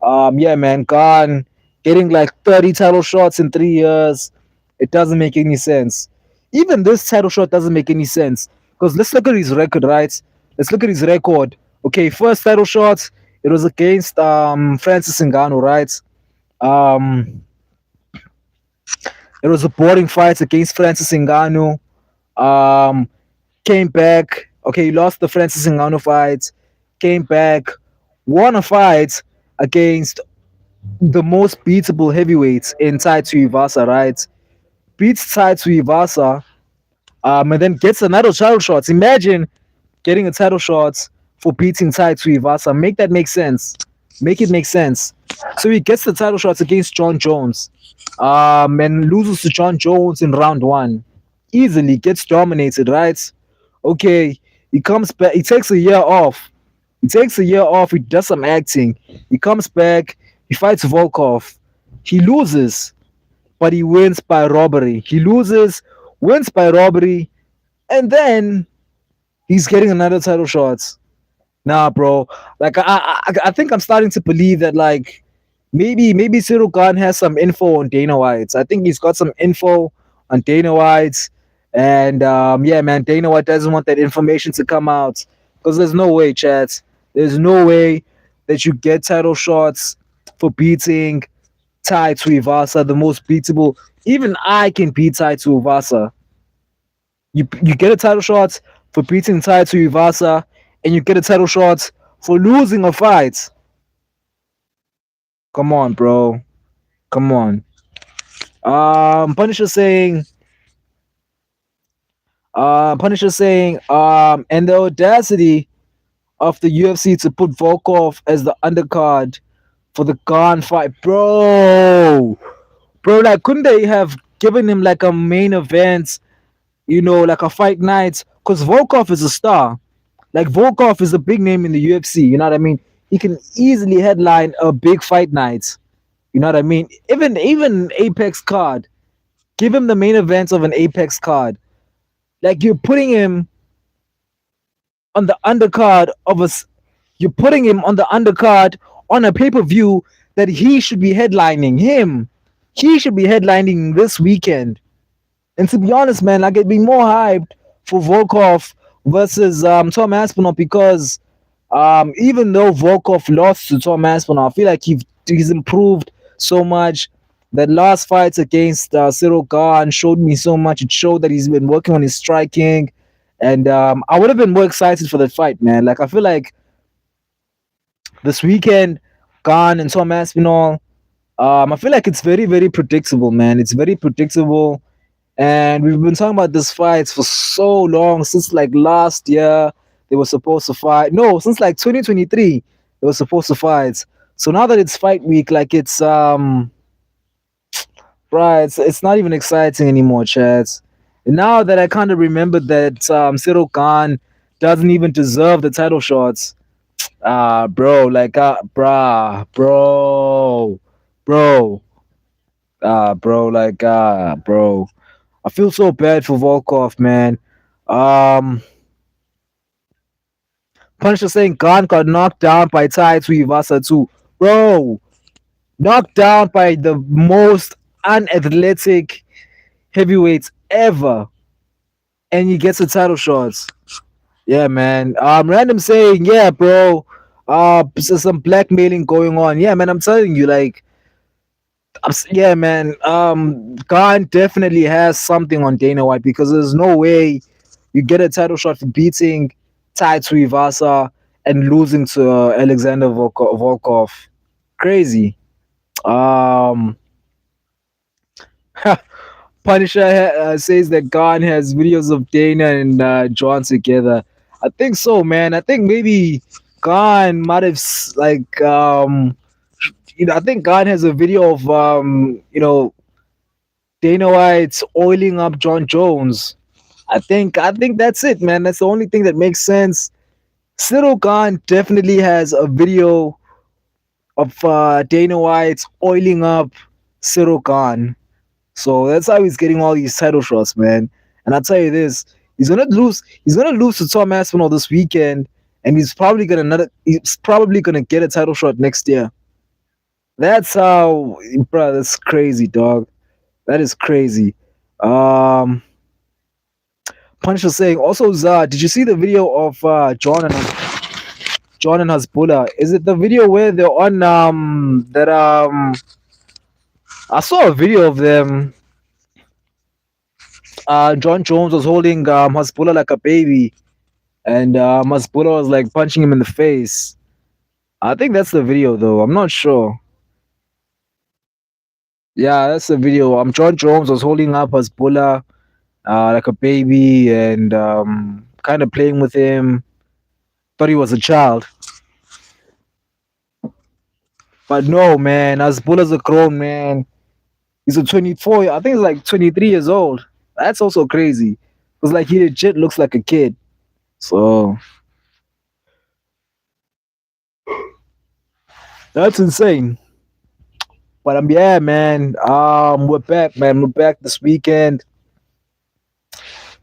Yeah, man, Khan getting like 30 title shots in 3 years. It doesn't make any sense. Even this title shot doesn't make any sense because let's look at his record, right? Let's look at his record. Okay, first title shot, it was against Francis Ngannou, right? Um, it was a boring fight against Francis Ngannou. Um, Came back. Okay, he lost the Francis Ngannou fight. Came back, won a fight against the most beatable heavyweights in Tai Tuivasa, right? Beats Tai Tuivasa, and then gets another title shot. Imagine getting a title shot for beating Tai Tuivasa. Make that make sense. Make it make sense. So he gets the title shots against John Jones, and loses to John Jones in round one. Easily gets dominated, right? Okay, he comes back. He takes a year off. He takes a year off. He does some acting. He comes back. He fights Volkov. He loses, but he wins by robbery. He loses, wins by robbery, and then he's getting another title shot. Nah, bro. Like I think I'm starting to believe that like maybe Cyril Gahn has some info on Dana White. I think he's got some info on Dana White, and yeah, man, Dana White doesn't want that information to come out because there's no way, chat. There's no way that you get title shots for beating Tai Tuivasa, the most beatable. Even I can beat Tai Tuivasa. You get a title shot for beating Tai Tuivasa, and you get a title shot for losing a fight. Come on, bro. Come on. Punisher saying, and the audacity of the UFC to put Volkov as the undercard for the Khan fight, bro. Bro, like, couldn't they have given him like a main event, like a fight night? Because Volkov is a star. Like, Volkov is a big name in the UFC, you know what I mean? He can easily headline a big fight night. You know what I mean? Even Apex card. Give him the main event of an Apex card. Like you're putting him on the undercard of us. You're putting him on the undercard on a pay-per-view that he should be headlining. He should be headlining this weekend. And to be honest, man, like I'd be more hyped for Volkov versus Tom Aspinall because even though Volkov lost to Tom Aspinall, I feel like he's improved so much. That last fight against Cyril Gahn showed me so much. It showed that he's been working on his striking, and I would have been more excited for that fight, man. Like I feel like this weekend, Gahn and Tom Aspinall. I feel like it's very, very predictable, man. It's very predictable, and we've been talking about this fight for so long since like last year. They were supposed to fight. No, since like 2023, they were supposed to fight. So now that it's fight week, like it's right, it's not even exciting anymore, Chaz. Now that I kind of remember that Cyril Khan doesn't even deserve the title shots, bro, like, bro, bro. I feel so bad for Volkov, man. Um, Punisher saying Khan got knocked down by Tai Tuivasa too, bro. Knocked down by the most unathletic heavyweights ever, and he gets the title shots. Yeah, man. Random saying, yeah, bro. Some blackmailing going on. Yeah, man. I'm telling you, like, yeah, man. Khan definitely has something on Dana White because there's no way you get a title shot for beating Tai Tuivasa and losing to Alexander Volkov. Crazy. Um, Punisher says that Khan has videos of Dana and John together. I think so, man. I think maybe Khan might have like I think Khan has a video of Dana White's oiling up John Jones. I think that's it, man. That's the only thing that makes sense. Cyril Khan definitely has a video of Dana White's oiling up Cyril Khan. So that's how he's getting all these title shots, man. And I'll tell you this, he's gonna lose. He's gonna lose to Tom Aspinall this weekend, and He's probably gonna get a title shot next year. That's how, bro. That's crazy, dog. That is crazy. Um, Punisher saying also, Zah, did you see the video of John and Hasbulla? Is it the video where they're on that I saw a video of them. John Jones was holding Hasbulla like a baby, and Hasbulla was like punching him in the face. I think that's the video though. I'm not sure. Yeah, that's the video. John Jones was holding up Hasbulla like a baby and kind of playing with him. Thought he was a child, but no, man. Hasbulla's a grown man. He's a 24. I think he's like 23 years old. That's also crazy. Cause like he legit looks like a kid. So that's insane. But yeah, man. We're back, man. We're back this weekend.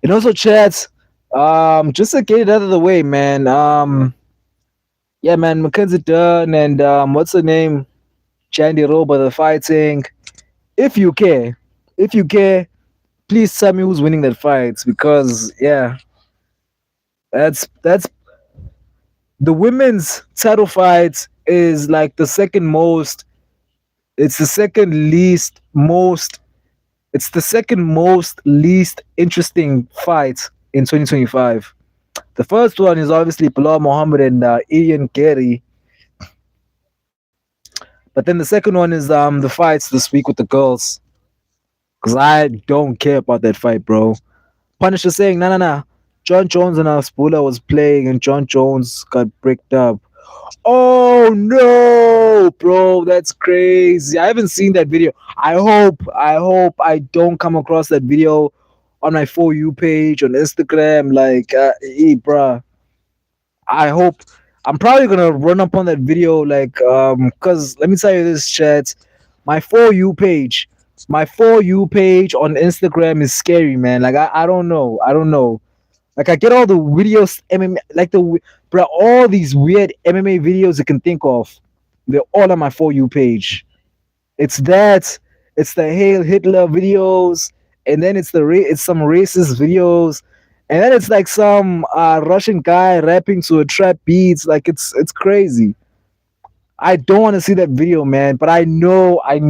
And also, chats. Just to get it out of the way, man. Yeah, man. Mackenzie Dunn and what's her name? Chandy Roba, the fighting. If you care, please tell me who's winning that fight because yeah, that's the women's title fight is like the second most. It's the second least most. It's the second most least interesting fight in 2025. The first one is obviously Bilal Muhammad and Ian Gary, but then the second one is the fights this week with the girls. Cause I don't care about that fight, bro. Punisher saying, no, no, no. John Jones and Spooler was playing and John Jones got bricked up. Oh no, bro, that's crazy. I haven't seen that video. I hope I don't come across that video on my For You page on Instagram. Like, bruh. I hope I'm probably gonna run up on that video, like, cause let me tell you this, chat. My my For You page on Instagram is scary, man. Like, I don't know. Like, I get all the videos, MMA, like bro, all these weird MMA videos you can think of. They're all on my For You page. It's that, it's the Hail Hitler videos, and then it's some racist videos, and then it's like some Russian guy rapping to a trap beats. Like it's crazy. I don't want to see that video, man, but I know I'm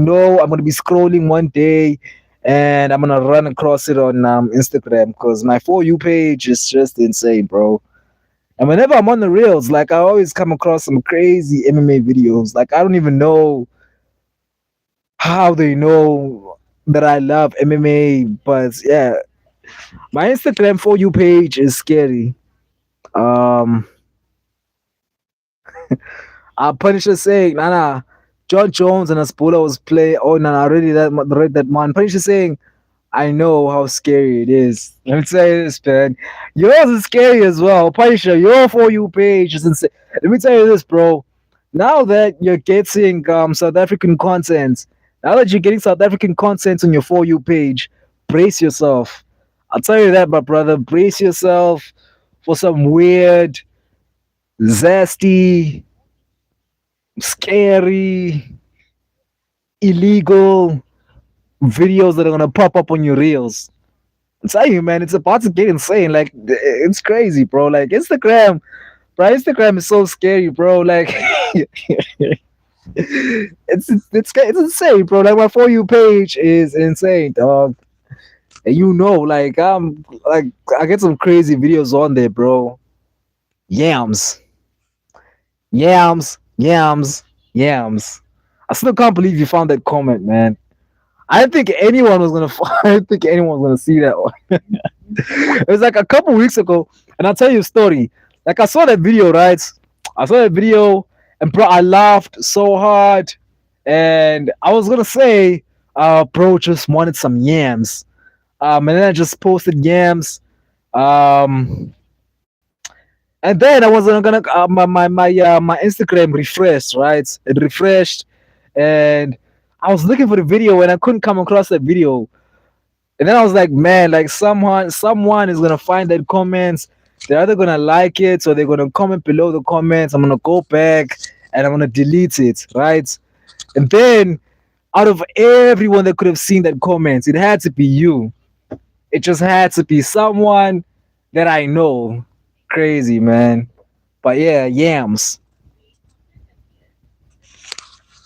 gonna be scrolling one day, and I'm gonna run across it on Instagram because my For You page is just insane, bro. And whenever I'm on the reels, like I always come across some crazy MMA videos. Like I don't even know how they know that I love MMA, but yeah, my Instagram For You page is scary. Um, Punisher saying, nah, nah, John Jones and Aspola was play. Oh, nah, nah, I already read that man. Punisher saying, I know how scary it is. Let me tell you this, man. Yours is scary as well. Punisher, your For You page is insane. Let me tell you this, bro. Now that you're getting South African content, now that you're getting South African content on your For You page, brace yourself. I'll tell you that, my brother. Brace yourself for some weird, zesty, scary, illegal videos that are gonna pop up on your reels. I'm telling you, man, it's about to get insane. Like it's crazy, bro. Like Instagram, bro. Instagram is so scary, bro. Like it's insane, bro. Like my For You page is insane, dog. And you know, like I get some crazy videos on there, bro. Yams, yams, yams. I still can't believe you found that comment, man. I didn't think anyone was gonna. I didn't think anyone was gonna see that one. It was like a couple weeks ago, and I'll tell you a story. Like I saw that video, right? I saw that video, and bro, I laughed so hard, and I was gonna say, bro, just wanted some yams. And then I just posted yams. Um, and then I wasn't gonna my Instagram refreshed, right? It refreshed, and I was looking for the video and I couldn't come across that video. And then I was like, man, like someone is gonna find that comments. They're either gonna like it or they're gonna comment below the comments. I'm gonna go back and I'm gonna delete it, right? And then out of everyone that could have seen that comment, it had to be you. It just had to be someone that I know. Crazy, man. But yeah, yams.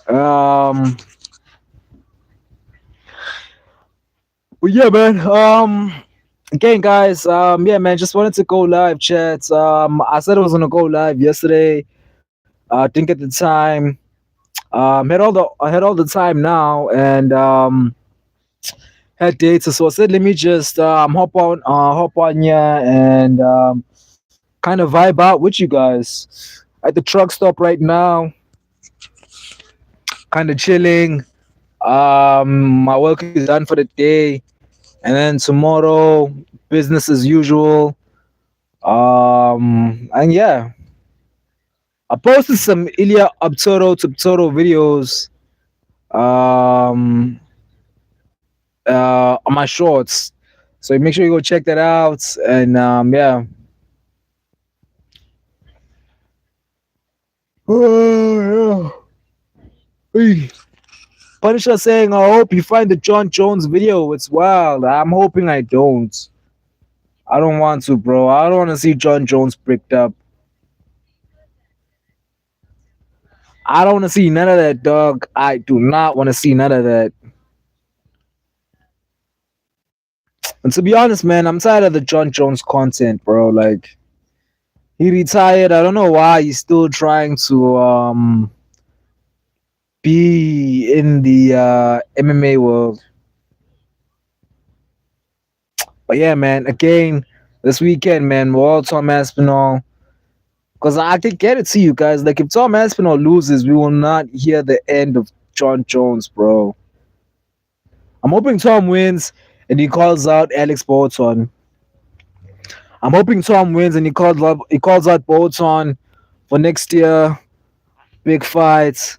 Um but yeah, man. Again, guys, yeah, man, just wanted to go live, chat. I said I was gonna go live yesterday. Didn't get the time. I had all the time now, and had data. So I said, let me just hop on here, and kind of vibe out with you guys at the truck stop right now. Kind of chilling. My work is done for the day, and then tomorrow, business as usual. And yeah, I posted some Ilya Abtoro Tuptoro videos on my shorts. So make sure you go check that out. And yeah. Oh, yeah. Hey. Punisher saying, I hope you find the John Jones video. It's wild. I'm hoping I don't. I don't want to, bro. I don't want to see John Jones bricked up. I don't want to see none of that, dog. I do not want to see none of that. And to be honest, man, I'm tired of the John Jones content, bro. Like, he retired. I don't know why he's still trying to be in the MMA world. But yeah, man, again, this weekend, man, we're all Tom Aspinall. Because I can get it to you guys. Like, if Tom Aspinall loses, we will not hear the end of John Jones, bro. I'm hoping Tom wins and he calls out Alex Bolton. I'm hoping Tom wins and he calls out Bolton for next year. Big fights.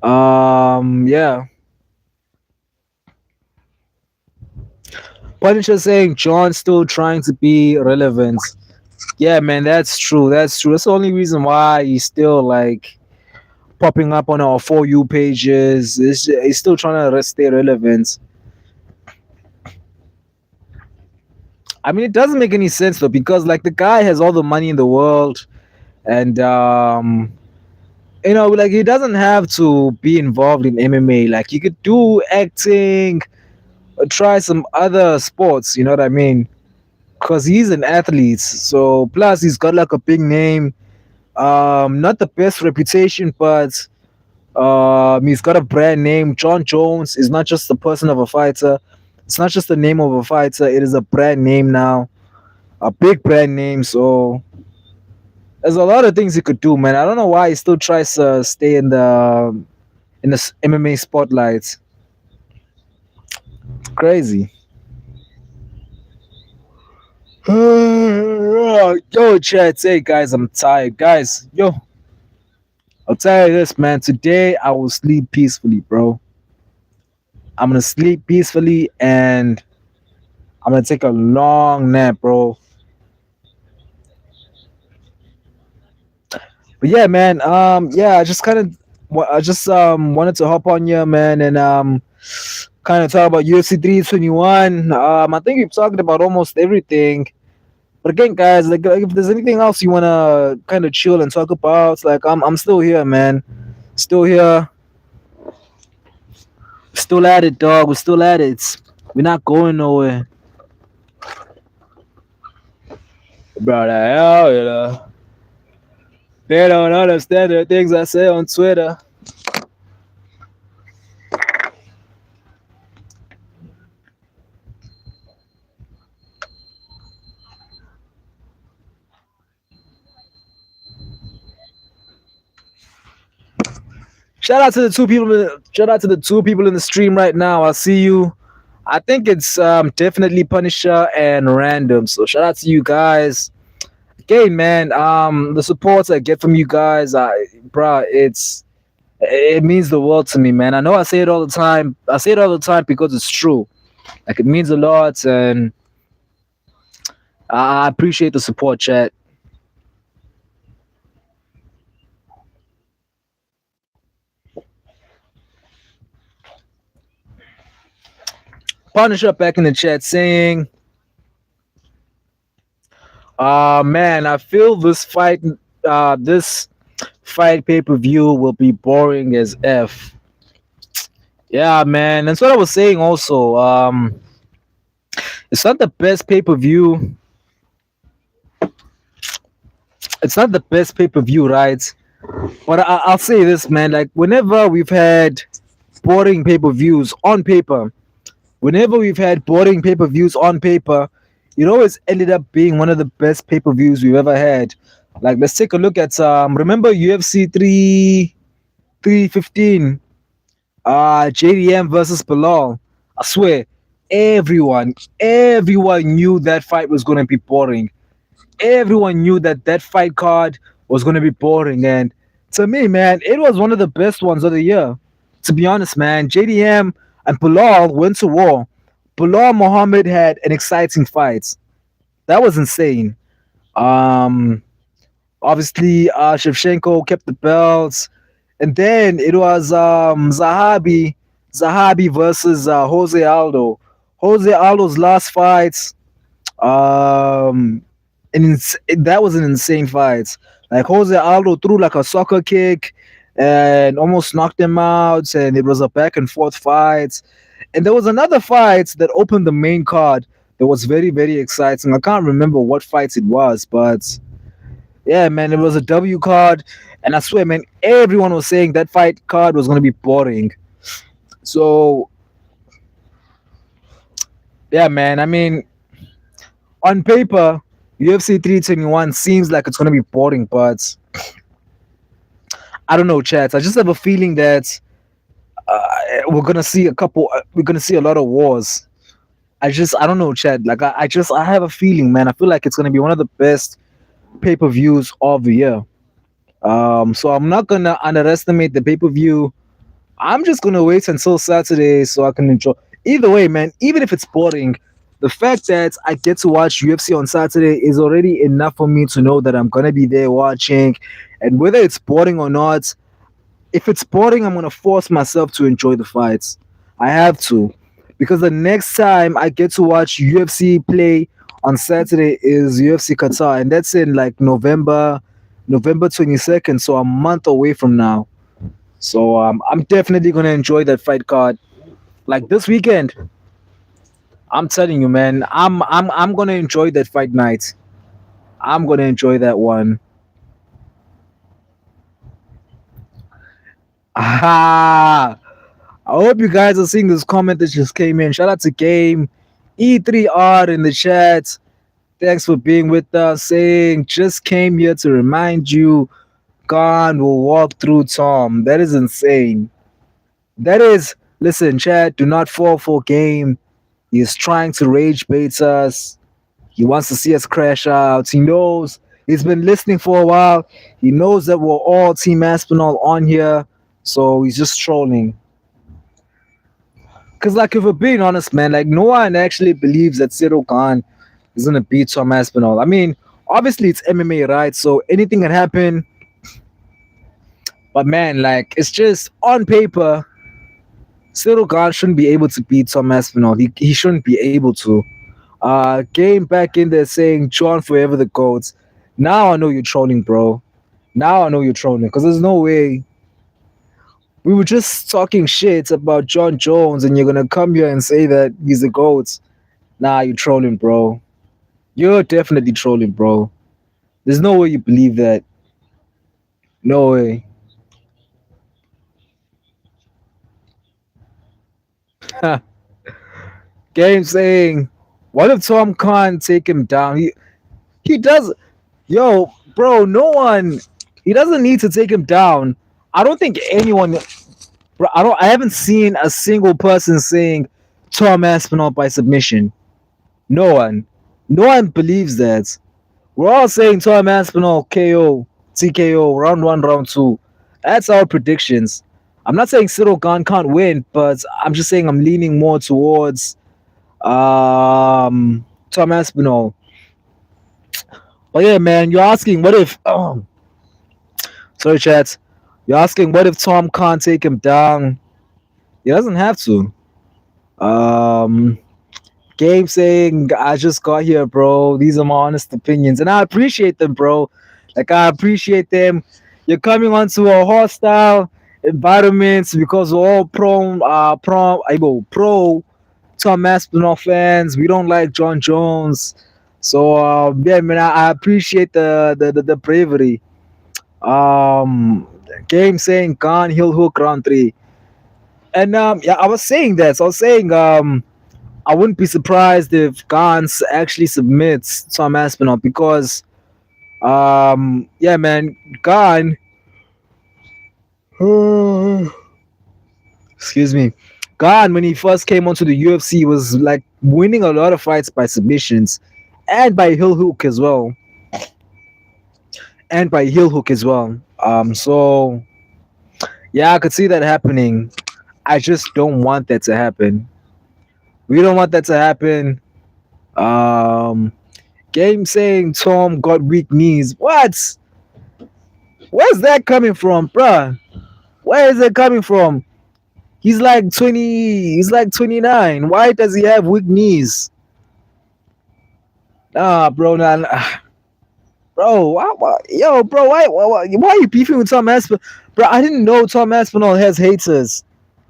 Yeah. Punisher saying John's still trying to be relevant. Yeah, man, that's true. That's true. That's the only reason why he's still like popping up on our For You pages. He's still trying to stay relevant. I mean, it doesn't make any sense though, because like the guy has all the money in the world, and like he doesn't have to be involved in MMA. Like he could do acting, or try some other sports. You know what I mean? Because he's an athlete. So plus he's got like a big name. Not the best reputation, but he's got a brand name. John Jones is not just the person of a fighter. It's not just the name of a fighter. It is a brand name now, a big brand name. So there's a lot of things he could do, man. I don't know why he still tries to stay in the MMA spotlight. It's crazy. Yo, chat. Hey guys, I'm tired. Guys, yo, I'll tell you this, man. Today I will sleep peacefully, bro. I'm gonna sleep peacefully and I'm gonna take a long nap, bro. But yeah, man. Yeah, I just wanted to hop on here, man, and kind of talk about UFC 321. I think we've talked about almost everything. But again, guys, like if there's anything else you wanna kind of chill and talk about, like I'm still here, man. Still here. Still at it, dog. We're still at it. We're not going nowhere. Bro, the hell, they don't understand the things I say on Twitter. Shout out to the two people. Shout out to the two people in the stream right now. I see you. I think it's definitely Punisher and Random. So shout out to you guys. Again, man. The support I get from you guys, bruh, it's It means the world to me, man. I know I say it all the time. I say it all the time because it's true. Like it means a lot, and I appreciate the support, chat. Punisher back in the chat saying, man, I feel this fight pay per view will be boring as f." Yeah, man, that's what I was saying. Also, it's not the best pay per view. It's not the best pay per view, right? But I'll say this, man. Like whenever we've had boring pay per views on paper, whenever we've had boring pay per views on paper, it always ended up being one of the best pay per views we've ever had. Like let's take a look at remember UFC 315, JDM versus Bilal. I swear, everyone knew that fight was gonna be boring. Everyone knew that that fight card was gonna be boring, and to me, man, it was one of the best ones of the year. To be honest, man, JDM and Bilal went to war. Bilal Muhammad had an exciting fight. That was insane. Um, Obviously, Shevchenko kept the belts, and then it was Zahabi versus Jose Aldo. Jose Aldo's last fight, um, that was an insane fight. Like Jose Aldo threw like a soccer kick and almost knocked him out, and it was a back and forth fight. And there was another fight that opened the main card that was very, very exciting. I can't remember what fight it was, but yeah, man, it was a W card. And I swear, man, everyone was saying that fight card was going to be boring. So, yeah, man, I mean, on paper, UFC 321 seems like it's going to be boring, but I don't know, chats. I just have a feeling that we're going to see a lot of wars. I don't know, Chad. Like, I have a feeling, man. I feel like it's going to be one of the best pay per views of the year. So I'm not gonna underestimate the pay per view. I'm just gonna wait until Saturday so I can enjoy. Either way, man, even if it's boring, the fact that I get to watch UFC on Saturday is already enough for me to know that I'm gonna be there watching. And whether it's boring or not, if it's boring, I'm gonna force myself to enjoy the fights. I have to, because the next time I get to watch UFC play on Saturday is UFC Qatar, and that's in like November 22nd, so a month away from now. So I'm definitely gonna enjoy that fight card. Like this weekend, I'm telling you, man, I'm gonna enjoy that fight night. I'm gonna enjoy that one. Ah, I hope you guys are seeing this comment that just came in. Shout out to Game E3R in the chat. Thanks for being with us. Saying just came here to remind you, Khan will walk through Tom. That is insane. That is, listen, Chad, do not fall for Game. He is trying to rage bait us. He wants to see us crash out. He knows he's been listening for a while. He knows that we're all Team Aspinall on here. So he's just trolling. Because, like, if we're being honest, man, like, no one actually believes that Cyril Khan is going to beat Tom Aspinall. I mean, obviously, it's MMA, right? So anything can happen. But, man, like, it's just on paper, Cyril Khan shouldn't be able to beat Tom Aspinall. He shouldn't be able to. Game back in there saying John forever the GOAT. Now I know you're trolling, bro. Now I know you're trolling because there's no way. We were just talking shit about John Jones, and you're gonna come here and say that he's a GOAT. Nah, you're trolling, bro. You're definitely trolling, bro. There's no way you believe that. No way. Game saying, what if Tom Khan take him down? He does. Yo, bro, no one. He doesn't need to take him down. I don't think anyone. Bro, I haven't seen a single person saying Tom Aspinall by submission. No one. No one believes that. We're all saying Tom Aspinall KO, TKO, round one, round two. That's our predictions. I'm not saying Cyril Gane can't win, but I'm just saying I'm leaning more towards Tom Aspinall. But yeah, man, you're asking what if sorry chat. You're asking what if Tom can't take him down? He doesn't have to. Um Game saying I just got here, bro. These are my honest opinions. And I appreciate them, bro. Like I appreciate them. You're coming onto a hostile environment because we're all pro Tom Aspinall fans. We don't like John Jones. So yeah, man, I appreciate the bravery. Game saying Khan Hill Hook round three. And yeah, I was saying that. So I was saying I wouldn't be surprised if Gans actually submits Tom Aspinall because yeah, man, Gan excuse me. Gan, when he first came onto the UFC, was like winning a lot of fights by submissions and by heel hook as well. And by heel hook as well. So yeah, I could see that happening. I just don't want that to happen. We don't want that to happen. Um, Game saying Tom got weak knees. What? Where's that coming from, bruh? Where is it coming from? He's like 20. He's like 29. Why does he have weak knees? Nah, bro. Bro, yo, bro, why are you beefing with Tom Aspinall? Bro, I didn't know Tom Aspinall has haters.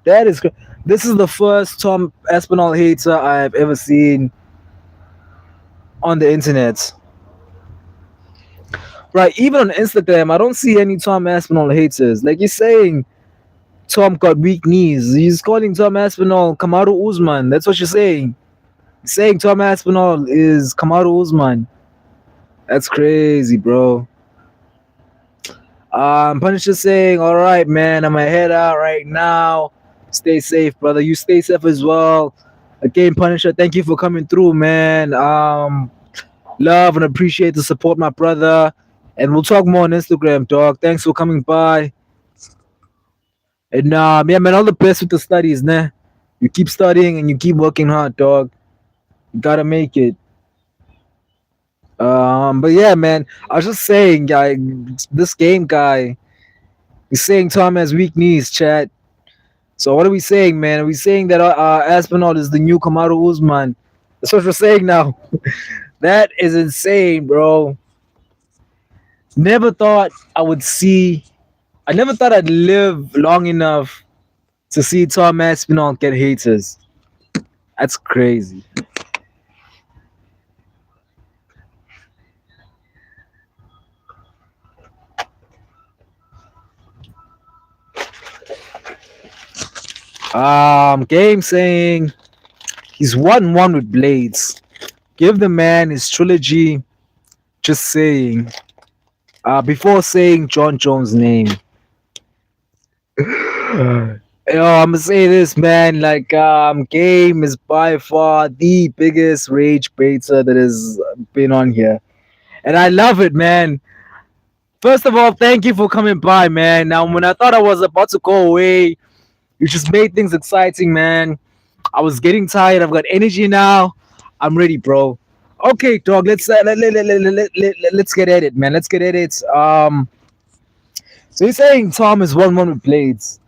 That is, this is the first Tom Aspinall hater I've ever seen on the internet. Right, even on Instagram, I don't see any Tom Aspinall haters. Like you're saying, Tom got weak knees. He's calling Tom Aspinall Kamaru Usman. That's what you're saying. You're saying Tom Aspinall is Kamaru Usman. That's crazy, bro. Punisher saying, all right, man, I'm gonna head out right now. Stay safe, brother. You stay safe as well. Again, Punisher, thank you for coming through, man. Love and appreciate the support, my brother. And we'll talk more on Instagram, dog. Thanks for coming by. And yeah, man, all the best with the studies, nah. You keep studying and you keep working hard, dog. You gotta make it. But yeah, man, I was just saying, guy, this game guy, he's saying Tom has weak knees, chat. So what are we saying, man? Are we saying that Aspinall is the new Kamaru Usman? That's what we're saying now. That is insane, bro. Never thought I would see. I never thought I'd live long enough to see Tom Aspinall get haters. That's crazy. Game saying he's 1-1 with Blades. Give the man his trilogy. Just saying. Before saying John Jones' name. I'm gonna say this, man. Like, Game is by far the biggest rage baiter that has been on here, and I love it, man. First of all, thank you for coming by, man. Now, when I thought I was about to go away, you just made things exciting, man. I was getting tired. I've got energy now. I'm ready, bro. Okay, dog. Let's get at it, man. Let's get at it. So you're saying Tom is 1-1 with Blades.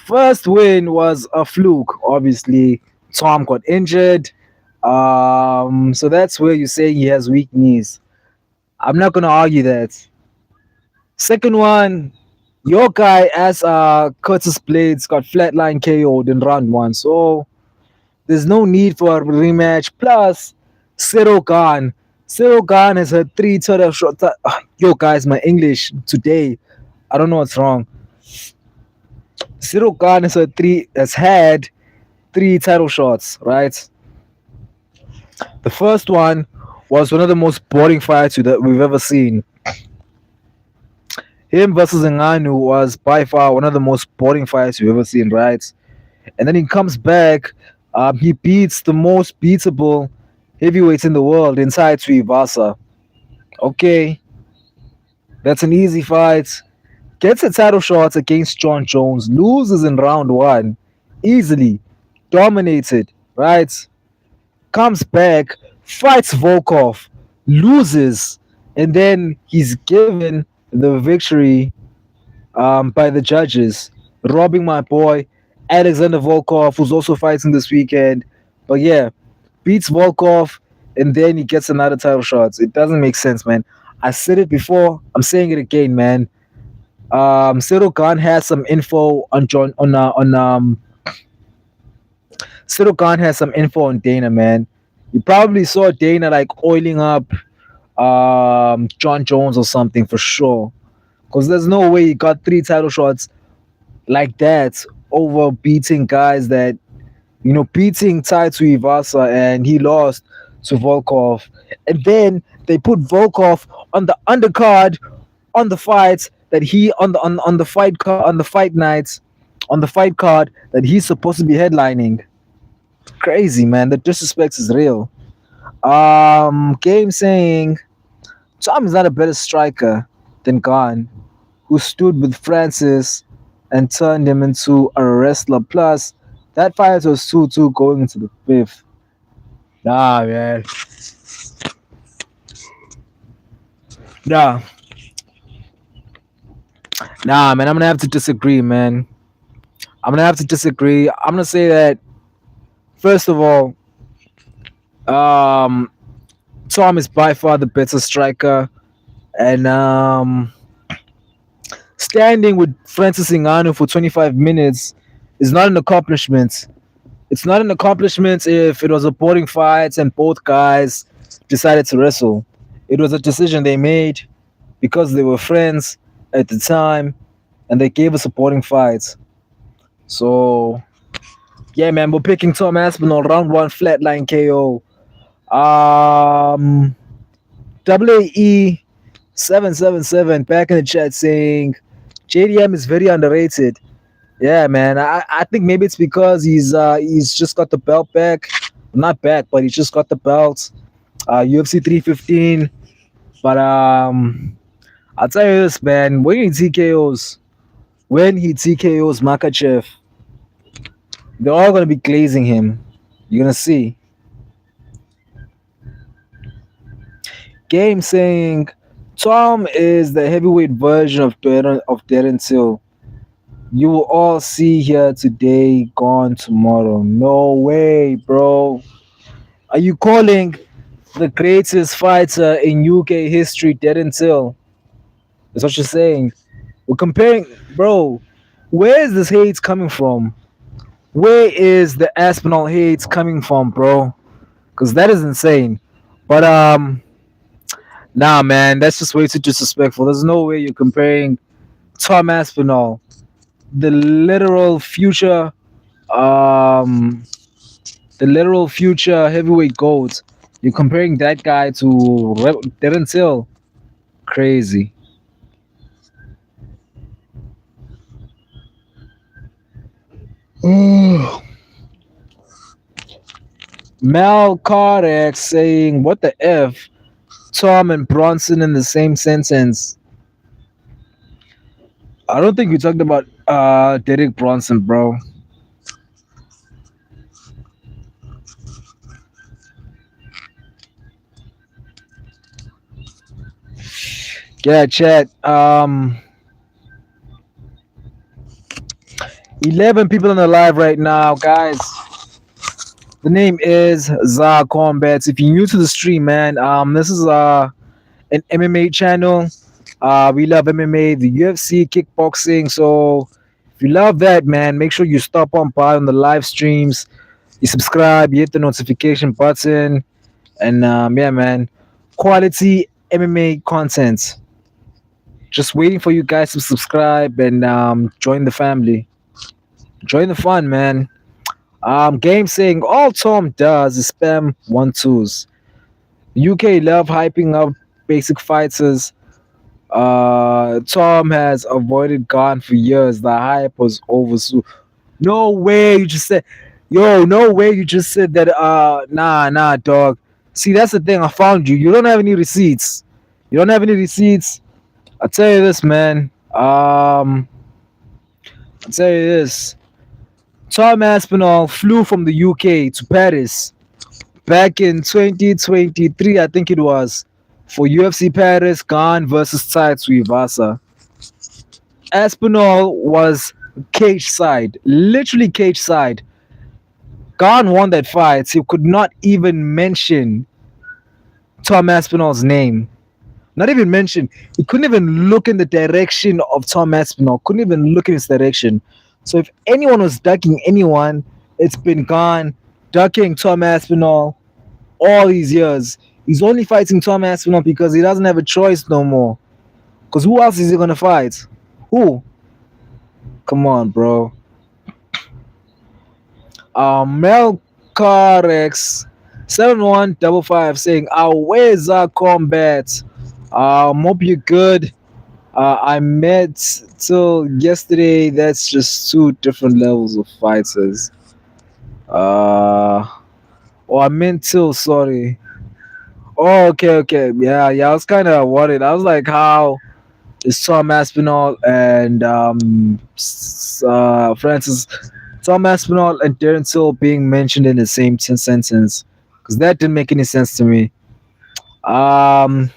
First win was a fluke. Obviously, Tom got injured. So that's where you're saying he has weak knees. I'm not gonna argue that. Second one, your guy as Curtis Blades got flatline KO'd in round one. So there's no need for a rematch. Plus, Cyril Gane. Cyril Gane has had 3 shots. Yo, guys, my English today, I don't know what's wrong. Cyril Gane has had 3 title shots, right? The first one was one of the most boring fights that we've ever seen. Him versus Ngannou was by far one of the most boring fights we've ever seen, right? And then he comes back, he beats the most beatable heavyweights in the world inside Tuivasa. Okay, that's an easy fight. Gets a title shot against John Jones, loses in round one, easily, dominated, right? Comes back, fights Volkov, loses, and then he's given the victory by the judges, robbing my boy Alexander Volkov, who's also fighting this weekend. But yeah, beats Volkov, and then he gets another title shot. It doesn't make sense, man. I said it before. I'm saying it again, man. Cyril Khan has some info on John on Cyril Khan has some info on Dana, man. You probably saw Dana like oiling up John Jones or something for sure. Because there's no way he got three title shots like that over beating guys that beating Tai Tuivasa and he lost to Volkov, and then they put Volkov on the undercard on the fights that he on the fight card on the fight nights on the fight card that he's supposed to be headlining. Crazy, man. The disrespect is real. Game saying Tom is not a better striker than Khan, who stood with Francis and turned him into a wrestler. Plus, that fight was 2-2 going into the fifth. Nah, man. Nah. Nah, man. I'm going to have to disagree, man. I'm going to have to disagree. I'm going to say that, first of all, um, Tom is by far the better striker. And standing with Francis Ngannou for 25 minutes is not an accomplishment. It's not an accomplishment if it was a boring fight and both guys decided to wrestle. It was a decision they made because they were friends at the time and they gave us a boring fight. So, yeah, man, we're picking Tom Aspinall round one flatline KO. WAE 777 back in the chat saying JDM is very underrated. Yeah, man. I think maybe it's because he's just got the belt back. Not back, but he just got the belt. UFC 315. But I'll tell you this, man. When he TKOs Makachev, they're all gonna be glazing him. You're gonna see. Game saying Tom is the heavyweight version of Darren Till. You will all see here today, gone tomorrow. No way, bro. Are you calling the greatest fighter in UK history Darren Till? That's what you're saying. We're comparing, bro. Where is this hate coming from? Where is the Aspinall hate coming from, bro? Because that is insane. But nah, man, that's just way too disrespectful. There's no way you're comparing Tom Aspinall, the literal future, um, the literal future heavyweight goat. You're comparing that guy to Darren Till. Crazy. Mal Cardex saying, "What the f? Tom and Bronson in the same sentence." I don't think we talked about Derek Bronson, bro. Yeah, chat. 11 people on the live right now, guys. The name is Zar-Kombat. If you're new to the stream, man, this is an MMA channel. We love MMA, the UFC, kickboxing. So if you love that, man, make sure you stop on by on the live streams. You subscribe, you hit the notification button, and yeah, man, quality MMA content. Just waiting for you guys to subscribe and join the family. Join the fun, man. Game saying all Tom does is spam 1-2s. UK love hyping up basic fighters. Tom has avoided Gon for years. The hype was over. So no way you just said, yo, no way you just said that. Nah, dog. See, that's the thing. I found you. You don't have any receipts. You don't have any receipts. I tell you this, man. Um, I'll tell you this: Tom Aspinall flew from the UK to Paris back in 2023, I think it was, for UFC Paris Ghan versus Tai Tuivasa. Aspinall was cage side, literally cage side. Ghan won that fight. He could not even mention Tom Aspinall's name. Not even mention. He couldn't even look in the direction of Tom Aspinall. Couldn't even look in his direction. So if anyone was ducking anyone, it's been Ghan ducking Tom Aspinall all these years. He's only fighting Tom Aspinall because he doesn't have a choice no more. Because who else is he gonna fight? Who? Come on, bro. Mel Carex 7155 saying, where's Zar-Kombat? Hope you're good. I met till yesterday. That's just two different levels of fighters. I meant till, sorry. Oh, okay. Yeah. I was kind of worried. I was like, how is Tom Aspinall and Francis Tom Aspinall and Darren Till being mentioned in the same sentence? Because that didn't make any sense to me. Um,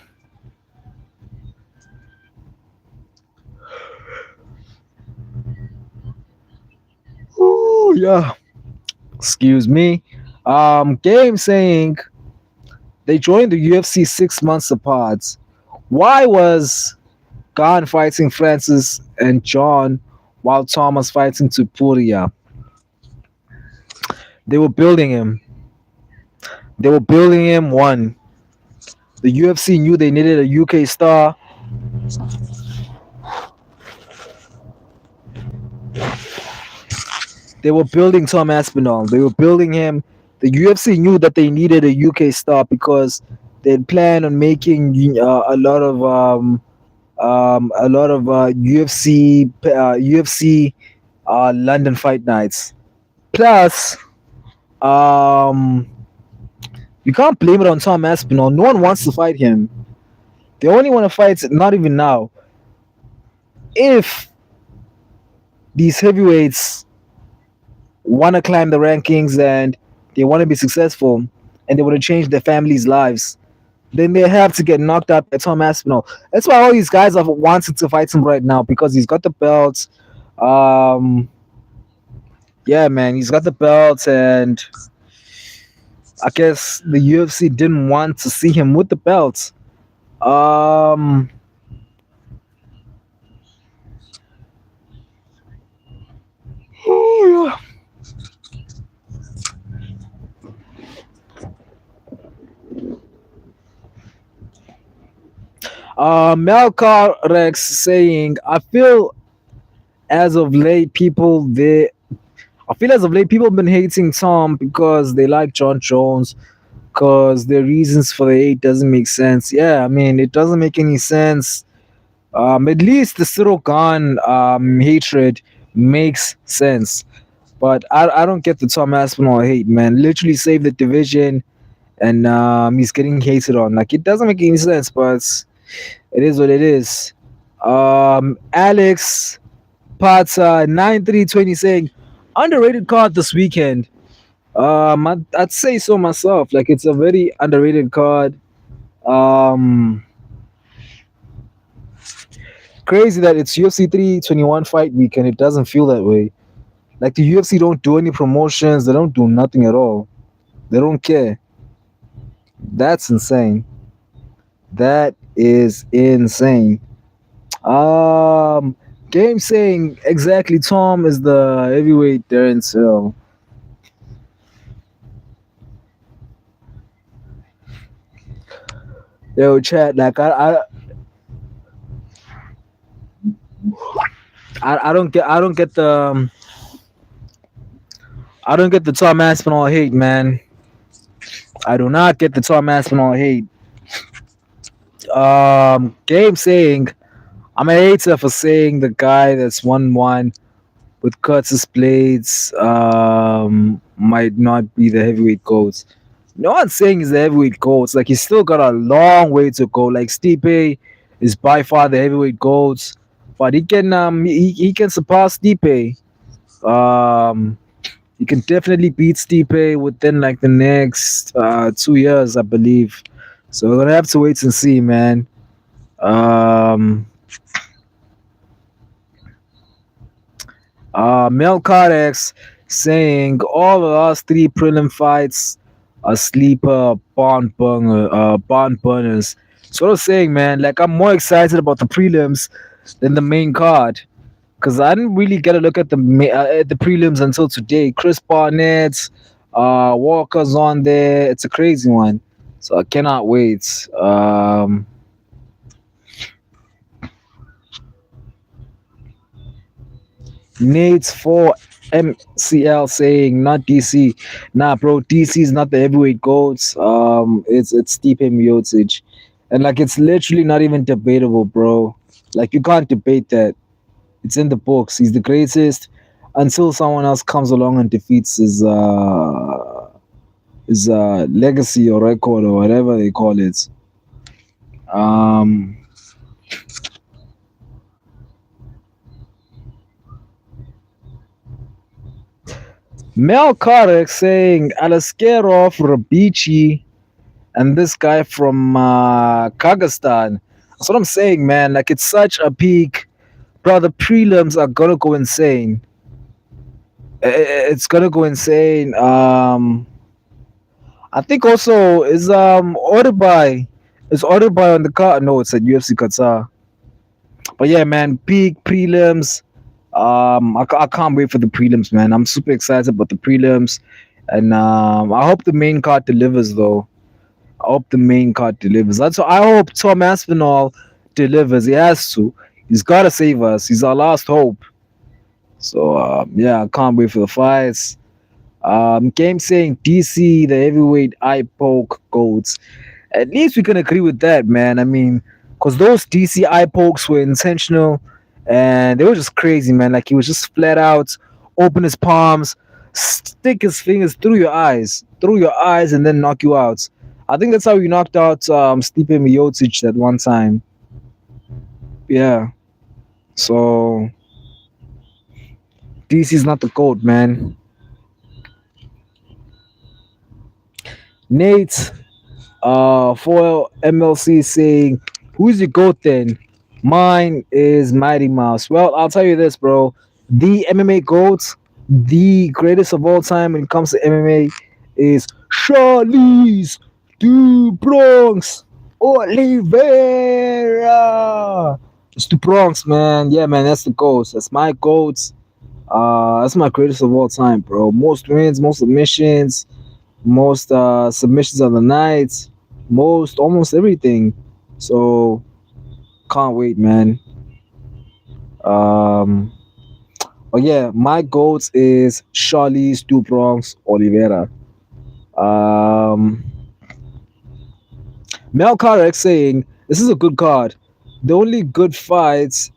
yeah. Excuse me. Game saying they joined the UFC 6 months apart. Why was Khan fighting Francis and John while Thomas fighting Tupuria? They were building him. They were building him. One, the UFC knew they needed a UK star. They were building Tom Aspinall. They were building him. The UFC knew that they needed a UK star because they'd planned on making a lot of UFC London fight nights. Plus, um, you can't blame it on Tom Aspinall. No one wants to fight him. They only want to fight, not even now. If these heavyweights want to climb the rankings and they want to be successful and they want to change their families' lives, then they have to get knocked out by Tom Aspinall. That's why all these guys are wanting to fight him right now because he's got the belt. Um, yeah, man, he's got the belt, and I guess the UFC didn't want to see him with the belt. Um, oh, yeah. Melcar Rex saying, as of late people they I feel as of late people have been hating Tom because they like John Jones, because their reasons for the hate doesn't make sense. Yeah, I mean, it doesn't make any sense. At least the Cyril Khan hatred makes sense. But I don't get the Tom Aspinall hate, man. Literally saved the division, and he's getting hated on. Like, it doesn't make any sense, but it is what it is. Alex Pata 9320 saying, underrated card this weekend. I'd say so myself. Like, it's a very underrated card. Um, Crazy that it's UFC 321 fight week and it doesn't feel that way. Like, the UFC don't do any promotions. They don't do nothing at all. They don't care. That's insane. That is insane. Game saying exactly Tom is the heavyweight Darren Till. Yo, chat, like I don't get the I don't get the Tom Aspinall hate, man. I do not get the Tom Aspinall hate. Game saying I'm a hater for saying the guy that's 1-1 with Curtis Blades might not be the heavyweight goat. No one's saying he's the heavyweight goat. Like, he's still got a long way to go. Like, Stipe is by far the heavyweight goat. but he can surpass Stipe. Um, he can definitely beat Stipe within like the next 2 years, I believe. So we're gonna have to wait and see, man. Um, Mel Cardex saying all the last three prelim fights are sleeper barn burners. Sort of saying, man, like I'm more excited about the prelims than the main card because I didn't really get a look at at the prelims until today. Chris Barnett, Walker's on there. It's a crazy one, so I cannot wait. Nate's for MCL saying not DC. Nah, bro, DC is not the heavyweight goats. It's Stipe Miocic, and like it's literally not even debatable, bro. Like you can't debate that. It's in the books. He's the greatest until someone else comes along and defeats his legacy or record or whatever they call it. Um, Mel Carrick saying Alaskerov, Rabici, and this guy from Kazakhstan. That's what I'm saying, man. Like it's such a peak, bro. The prelims are gonna go insane. It's gonna go insane. I think also is Odubai on the card? No, it's at UFC Qatar. But yeah, man, peak prelims. I can't wait for the prelims, man. I'm super excited about the prelims, and I hope the main card delivers, though. I hope the main card delivers. That's what I hope Tom Aspinall delivers. He has to. He's got to save us. He's our last hope. So yeah, I can't wait for the fights. Game saying DC the heavyweight eye poke goats. At least we can agree with that, man. I mean, because those DC eye pokes were intentional and they were just crazy, man. Like he was just flat out, open his palms, stick his fingers through your eyes, and then knock you out. I think that's how he knocked out Stipe Miocic at one time. Yeah. So DC's not the goat, man. Nate for MLC saying, "Who's your goat then?" Mine is Mighty Mouse. Well, I'll tell you this, bro. The MMA goat, the greatest of all time when it comes to MMA, is Charlize Du Bronx Oliveira. It's Du Bronx, man. Yeah, man, that's the goat. That's my goat. That's my greatest of all time, bro. Most wins, most submissions, most submissions of the night, most almost everything. So can't wait, man. Um, but yeah, my goat is Charlize Du Bronx Oliveira. Um, Mel Carrick saying this is a good card. The only fights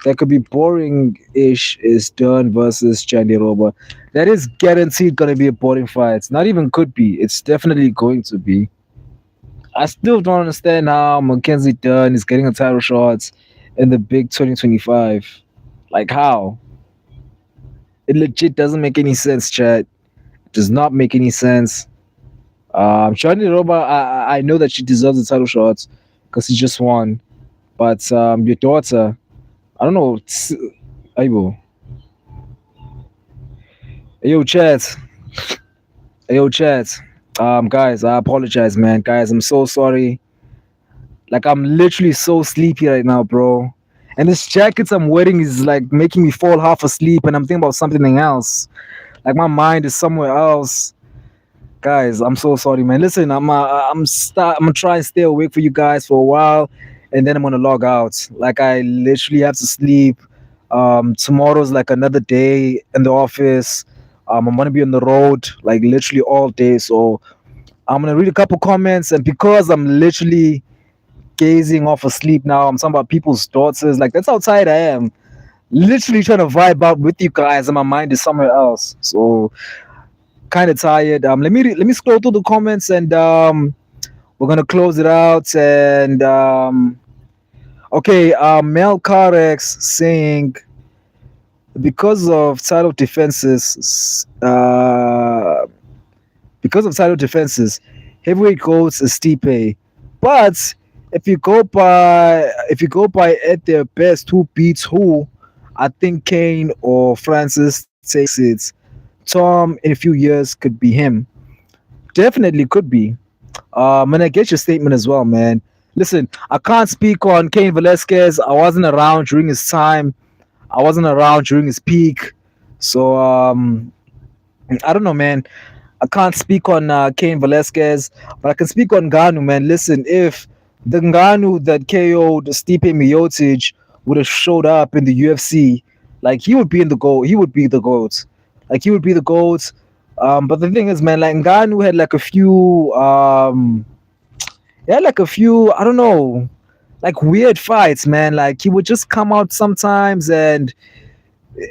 that could be boring-ish is Dern versus Chandiroba. That is guaranteed gonna be a boring fight. It's not even could be. It's definitely going to be. I still don't understand how Mackenzie Dern is getting a title shot in the big 2025. Like how? It legit doesn't make any sense, chat. It does not make any sense. Chandiroba, I know that she deserves a title shot because she just won. But your daughter, I don't know. Aibo. Yo, chat. Yo, chat. Guys, I apologize, man. Guys, I'm so sorry. Like, I'm literally so sleepy right now, bro. And this jacket I'm wearing is like making me fall half asleep, and I'm thinking about something else. Like, my mind is somewhere else. Guys, I'm so sorry, man. Listen, I'm gonna try and stay awake for you guys for a while, and then I'm gonna log out. Like, I literally have to sleep. Tomorrow's like another day in the office. I'm gonna be on the road like literally all day, so I'm gonna read a couple comments, and because I'm literally gazing off asleep now, I'm talking about people's daughters. Like that's how tired I am. Literally trying to vibe out with you guys, and my mind is somewhere else. So kind of tired. Let me scroll through the comments, and we're gonna close it out. And Okay, Mel Carex saying because of because of title defenses, heavyweight goats is Stipe. But if you go by at their best, who beats who? I think Kane or Francis takes it. Tom in a few years could be him. Definitely could be. And I get your statement as well, man. Listen, I can't speak on Kane Velasquez. I wasn't around during his time. I wasn't around during his peak. So I don't know, man. I can't speak on Cain Velasquez, but I can speak on Ngannou, man. Listen, if the Ngannou that KO'd Stipe Miocic would have showed up in the UFC, like he would be in the goal. He would be the GOAT. Like he would be the GOAT. But the thing is, man, like Ngannou had like a few, I don't know, like weird fights, man. Like he would just come out sometimes and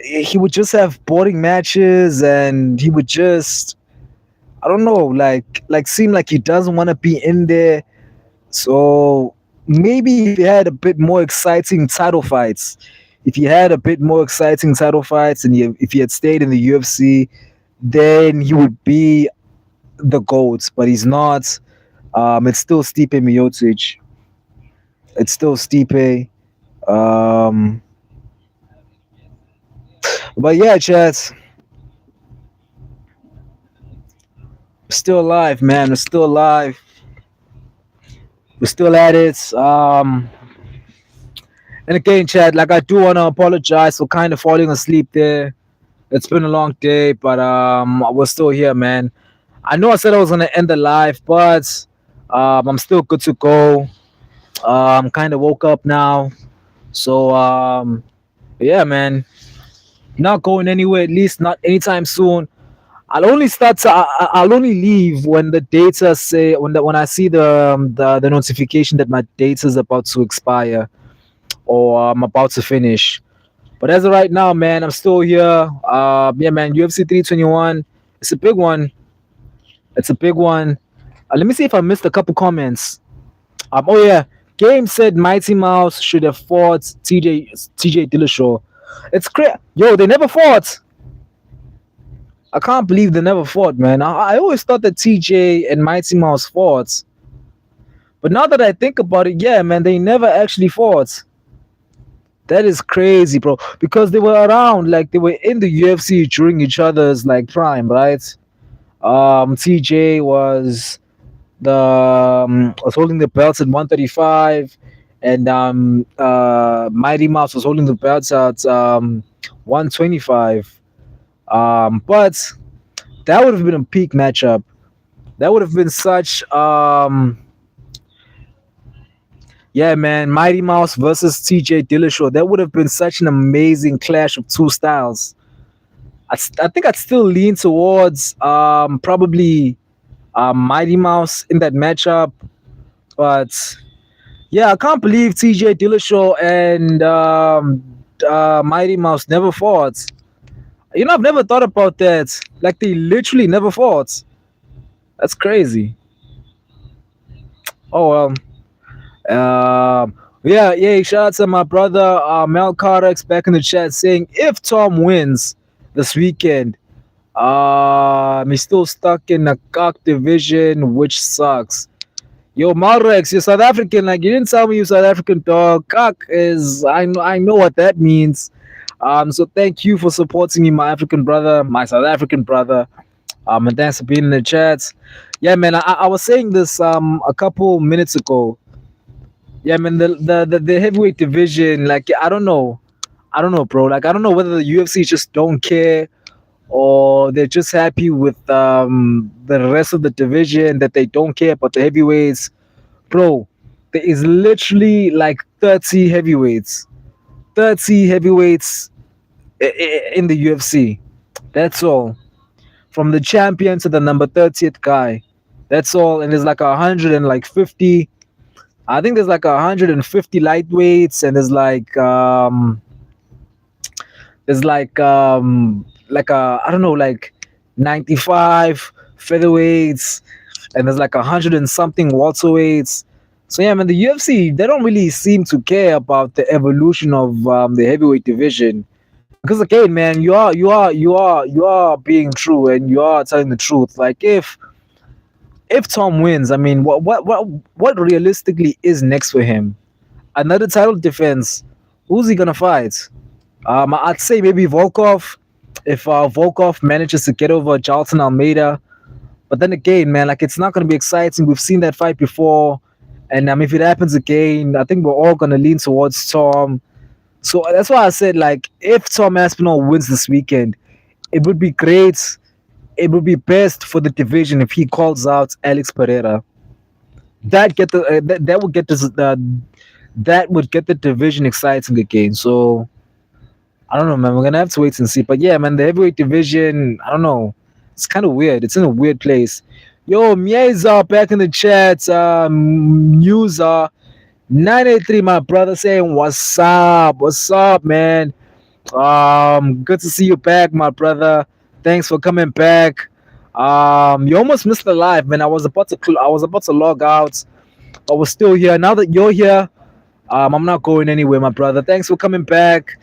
he would just have boring matches and he would just I don't know, like seem like he doesn't want to be in there. So maybe if he had a bit more exciting title fights, if he had a bit more exciting title fights, and if he had stayed in the UFC, then he would be the GOAT. But he's not. It's still Stipe Miocic. It's still Stipe. Um, but yeah, chat. Still alive, man. We're still alive. We're still at it. And again, Chad, like I do want to apologize for kind of falling asleep there. It's been a long day, but we're still here, man. I know I said I was gonna end the live, but I'm still good to go. Kind of woke up now, so yeah, man. Not going anywhere, at least not anytime soon. I'll only leave when the data say when I see the notification that my data is about to expire or I'm about to finish. But as of right now, man, I'm still here. Yeah, man, UFC 321. It's a big one. It's a big one. Let me see if I missed a couple comments. Oh yeah, Game said Mighty Mouse should have fought TJ Dillashaw. It's crazy. Yo, they never fought. I can't believe they never fought, man. I always thought that TJ and Mighty Mouse fought. But now that I think about it, yeah, man, they never actually fought. That is crazy, bro. Because they were around, like they were in the UFC during each other's like prime, right? TJ was holding the belts at 135, and Mighty Mouse was holding the belts at 125. But that would have been a peak matchup. That would have been such yeah, man, Mighty Mouse versus TJ Dillashaw. That would have been such an amazing clash of two styles. I think I'd still lean towards probably Mighty Mouse in that matchup, but yeah, I can't believe TJ Dillashaw and Mighty Mouse never fought. You know, I've never thought about that. Like they literally never fought. That's crazy. Oh well. Yeah. Shout out to my brother Mel Cardex back in the chat saying if Tom wins this weekend, he's still stuck in the cock division, which sucks. Yo, Malrex, you're South African. Like you didn't tell me you're South African, dog. Cock is I know what that means. So thank you for supporting me, my African brother, my South African brother. And thanks for being in the chat. Yeah, man, I was saying this a couple minutes ago. Yeah, man, the heavyweight division, like I don't know, bro. Like I don't know whether the UFC just don't care or they're just happy with the rest of the division that they don't care about the heavyweights, bro. There is literally like 30 heavyweights in the UFC. That's all, from the champion to the number 30th guy. That's all, and there's like 150. I think there's like 150 lightweights, and there's like I don't know, like 95 featherweights, and there's like 100 and something welterweights. So yeah, man, the UFC, they don't really seem to care about the evolution of the heavyweight division. Because again, man, you are being true and you are telling the truth. Like if Tom wins, I mean, what realistically is next for him? Another title defense. Who's he gonna fight? I'd say maybe Volkov. If Volkov manages to get over Charlton Almeida, but then again, man, like it's not gonna be exciting. We've seen that fight before, and if it happens again, I think we're all gonna lean towards Tom. So that's why I said, like, if Tom Aspinall wins this weekend, it would be great. It would be best for the division if he calls out Alex Pereira. That would get this that would get the division exciting again. So I don't know, man. We're gonna have to wait and see. But yeah, man, the heavyweight division, I don't know. It's kind of weird. It's in a weird place. Yo, Mieza back in the chat. News 983, my brother, saying what's up? What's up, man? Good to see you back, my brother. Thanks for coming back. You almost missed the live, man. I was about to log out, but we're still here. Now that you're here, I'm not going anywhere, my brother. Thanks for coming back.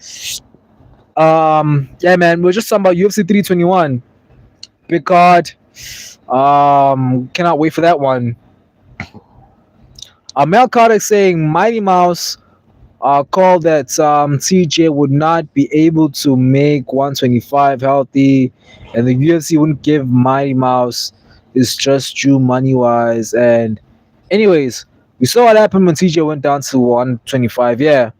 Yeah, man, we're just talking about UFC 321. Big card. Cannot wait for that one. Mel Carter saying Mighty Mouse called that TJ would not be able to make 125 healthy, and the UFC wouldn't give Mighty Mouse his just due money wise. And, anyways, we saw what happened when TJ went down to 125. Yeah,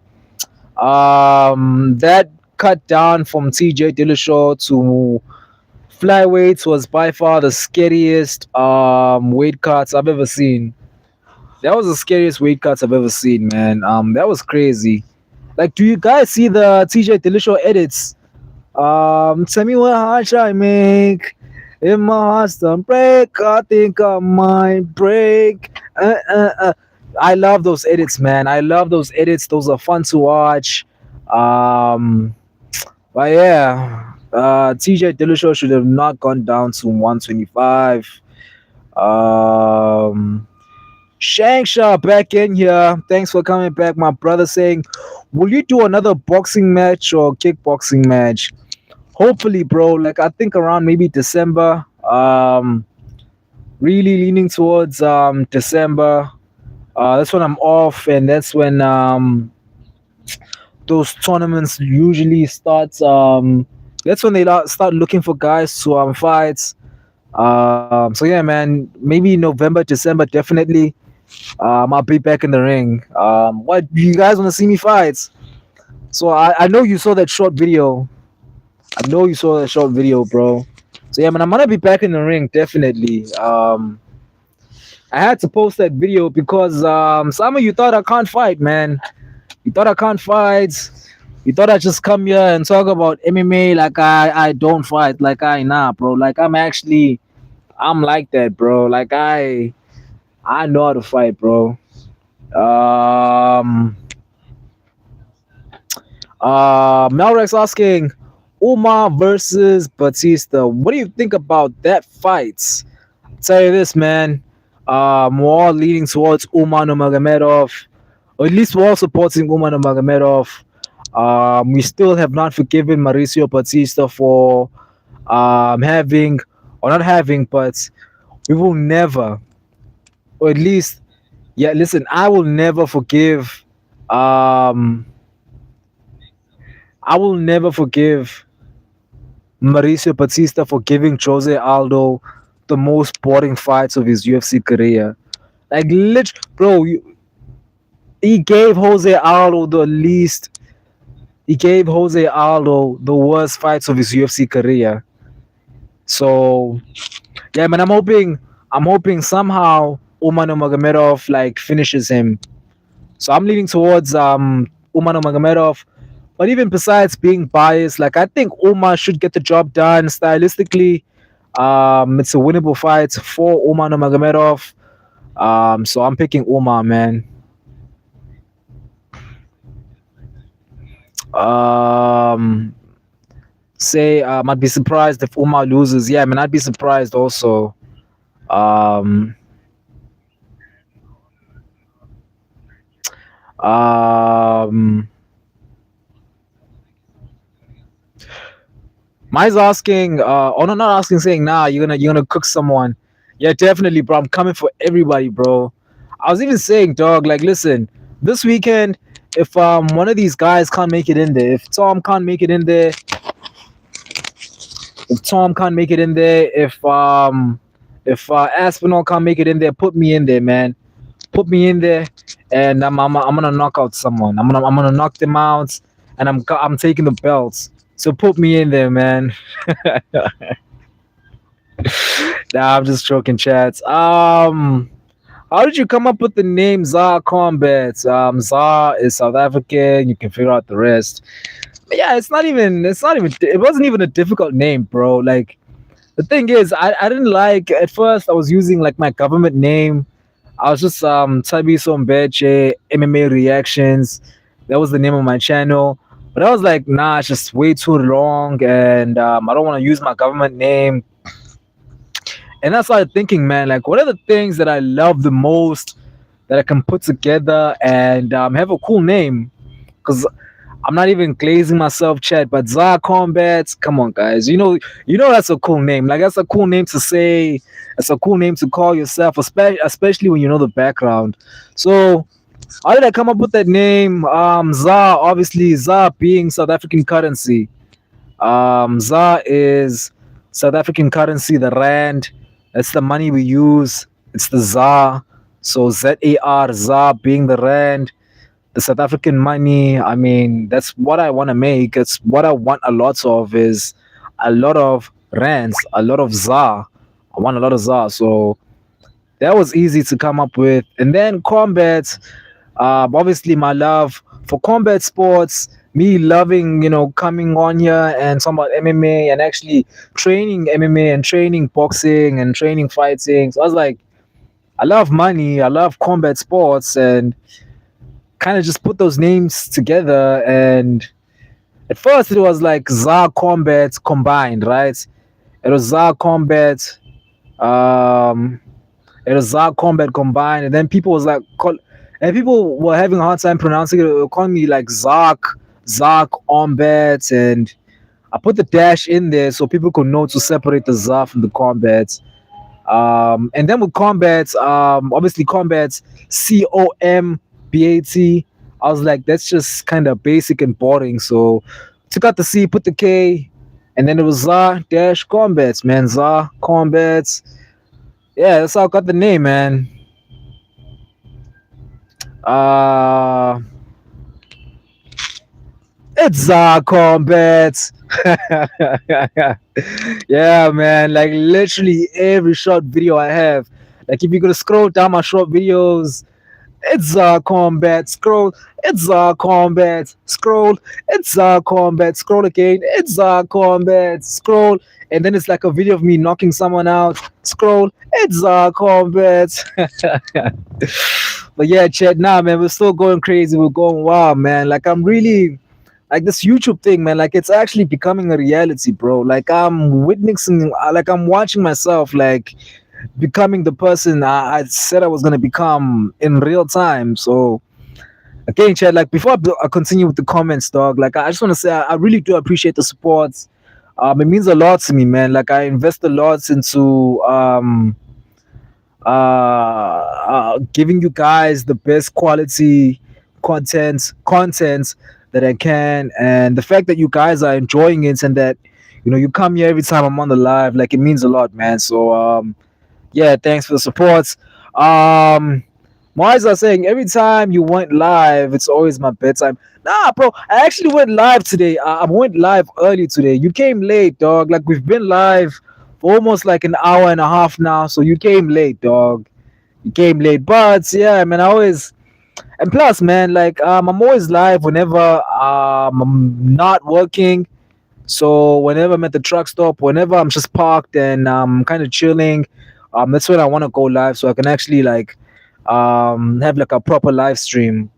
that cut down from TJ Dillashaw to flyweights was by far the scariest weight cuts I've ever seen. That was the scariest weight cuts I've ever seen, man. That was crazy. Like, do you guys see the TJ Dillashaw edits? Tell me what heart I make. If my heart don't break, I think I might break. I love those edits, man. I love those edits. Those are fun to watch. Um, but yeah, TJ Dillashaw should have not gone down to 125. Um, Shangsha back in here. Thanks for coming back, my brother. Saying, will you do another boxing match or kickboxing match? Hopefully, bro. Like I think around maybe December. Really leaning towards December. That's when I'm off, and that's when those tournaments usually start. That's when they start looking for guys to fight. So yeah, man. Maybe November, December, definitely. I'll be back in the ring. What do you guys want to see me fight? So I know you saw that short video. I know you saw that short video, bro. So yeah, man, I'm gonna be back in the ring definitely. I had to post that video because some of you thought I can't fight, man. You thought I can't fight. You thought I just come here and talk about MMA like I don't fight, like nah, bro. Like I'm like that, bro. Like I know how to fight, bro. Um Melrex asking Umar versus Batista. What do you think about that fight? Tell you this, man. We're all leaning towards Umar Nurmagomedov, or at least we're all supporting Umar Nurmagomedov. We still have not forgiven Mauricio Batista for having, or not having, but we will never, or at least, yeah. Listen, I will never forgive. Um, I will never forgive Mauricio Batista for giving Jose Aldo the most boring fights of his UFC career. Like, bro, he gave Jose Aldo the least. He gave Jose Aldo the worst fights of his UFC career. So, yeah, man, I'm hoping somehow Umar Nurmagomedov like finishes him. So I'm leaning towards Umar Nurmagomedov. But even besides being biased, like I think Umar should get the job done stylistically. It's a winnable fight for Umar Nurmagomedov. So I'm picking Umar, man. Um, say I'd be surprised if Umar loses. Yeah, I mean I'd be surprised also. Um, Um, Mine's asking, oh no, not asking, saying, nah, you're gonna cook someone. Yeah, definitely, bro. I'm coming for everybody, bro. I was even saying, dog, like, listen, this weekend, if one of these guys can't make it in there, if Tom can't make it in there, if Aspinall can't make it in there, put me in there, man. Put me in there, and I'm gonna knock out someone. I'm gonna knock them out, and I'm taking the belts. So put me in there, man. Nah, I'm just joking, chats. How did you come up with the name Zar-Kombat? Zar is South African. You can figure out the rest. But yeah, it wasn't even a difficult name, bro. Like, the thing is, I didn't like, at first I was using like my government name. I was just Tabiso Mbeche MMA reactions. That was the name of my channel. But I was like, nah, it's just way too long, and I don't want to use my government name. And I started thinking, man, like, what are the things that I love the most that I can put together and have a cool name? Because I'm not even glazing myself, chat. But Zar-Kombat, come on, guys. You know that's a cool name. Like, that's a cool name to say. That's a cool name to call yourself, especially when you know the background. So, how did I come up with that name? Zar, obviously, Zar being South African currency. ZAR is South African currency, the rand. That's the money we use. It's the ZAR. So ZAR, ZAR being the rand, the South African money. I mean, that's what I want to make. It's what I want a lot of, is a lot of rands, a lot of ZAR. I want a lot of ZAR. So that was easy to come up with. And then combat, obviously my love for combat sports, me loving, coming on here and talking about MMA and actually training MMA and training boxing and training fighting. So I was like, I love money, I love combat sports, and kind of just put those names together. And at first it was like Zar Combat combined, right? It was Zar Combat, um, it was Zar Combat combined, and then people was like, and people were having a hard time pronouncing it. They were calling me like Zark Ombat, and I put the dash in there so people could know to separate the Zar from the Combat. And then with Combat, obviously Combat, COMBAT. I was like, that's just kind of basic and boring. So took out the C, put the K, and then it was Zar dash Combat, man. Zar Combat. Yeah, that's how I got the name, man. Uh it's Zar-Kombat. Yeah, man. Like, literally every short video I have. Like, if you're gonna scroll down my short videos, it's Zar-Kombat. Scroll, it's Zar-Kombat. Scroll, it's Zar-Kombat. Scroll again, it's Zar-Kombat. Scroll, and then it's like a video of me knocking someone out. Scroll, it's Zar-Kombat. But yeah, Chet, nah, man, we're still going crazy. We're going wild, man. Like, I'm really like this YouTube thing, man. Like, it's actually becoming a reality, bro. Like, I'm witnessing, like, I'm watching myself, like, becoming the person I said I was gonna become in real time. So again, Chad, like, before I continue with the comments, dog, like, I just want to say I really do appreciate the support. It means a lot to me, man. Like, I invest a lot into giving you guys the best quality content that I can, and the fact that you guys are enjoying it, and that you come here every time I'm on the live, like, it means a lot, man. So yeah, thanks for the support. Wise are saying every time you went live, it's always my bedtime. Nah, bro, I actually went live today. I went live early today. You came late, dog. Like, we've been live for almost like an hour and a half now, so you came late, dog. You came late, but yeah, man, I always, and plus, man, like, I'm always live whenever I'm not working. So whenever I'm at the truck stop, whenever I'm just parked and I'm kind of chilling, that's when I want to go live, so I can actually, like, have like a proper live stream.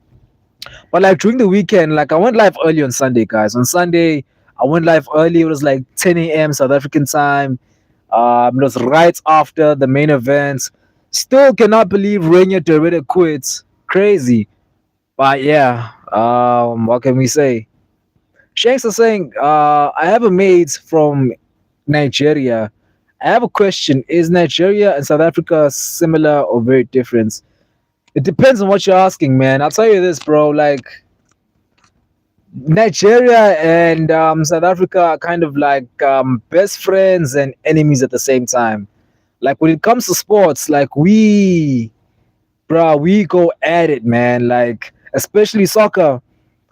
But like during the weekend, like, I went live early on Sunday, guys. On Sunday, I went live early. It was like 10 a.m. South African time. It was right after the main event. Still cannot believe Rainier Derrida quits. Crazy. But yeah, what can we say? Shanks is saying, I have a mate from Nigeria. I have a question. Is Nigeria and South Africa similar or very different? It depends on what you're asking, man. I'll tell you this, bro. Like, Nigeria and South Africa are kind of like best friends and enemies at the same time. Like, when it comes to sports, like, we go at it, man. Like, especially soccer.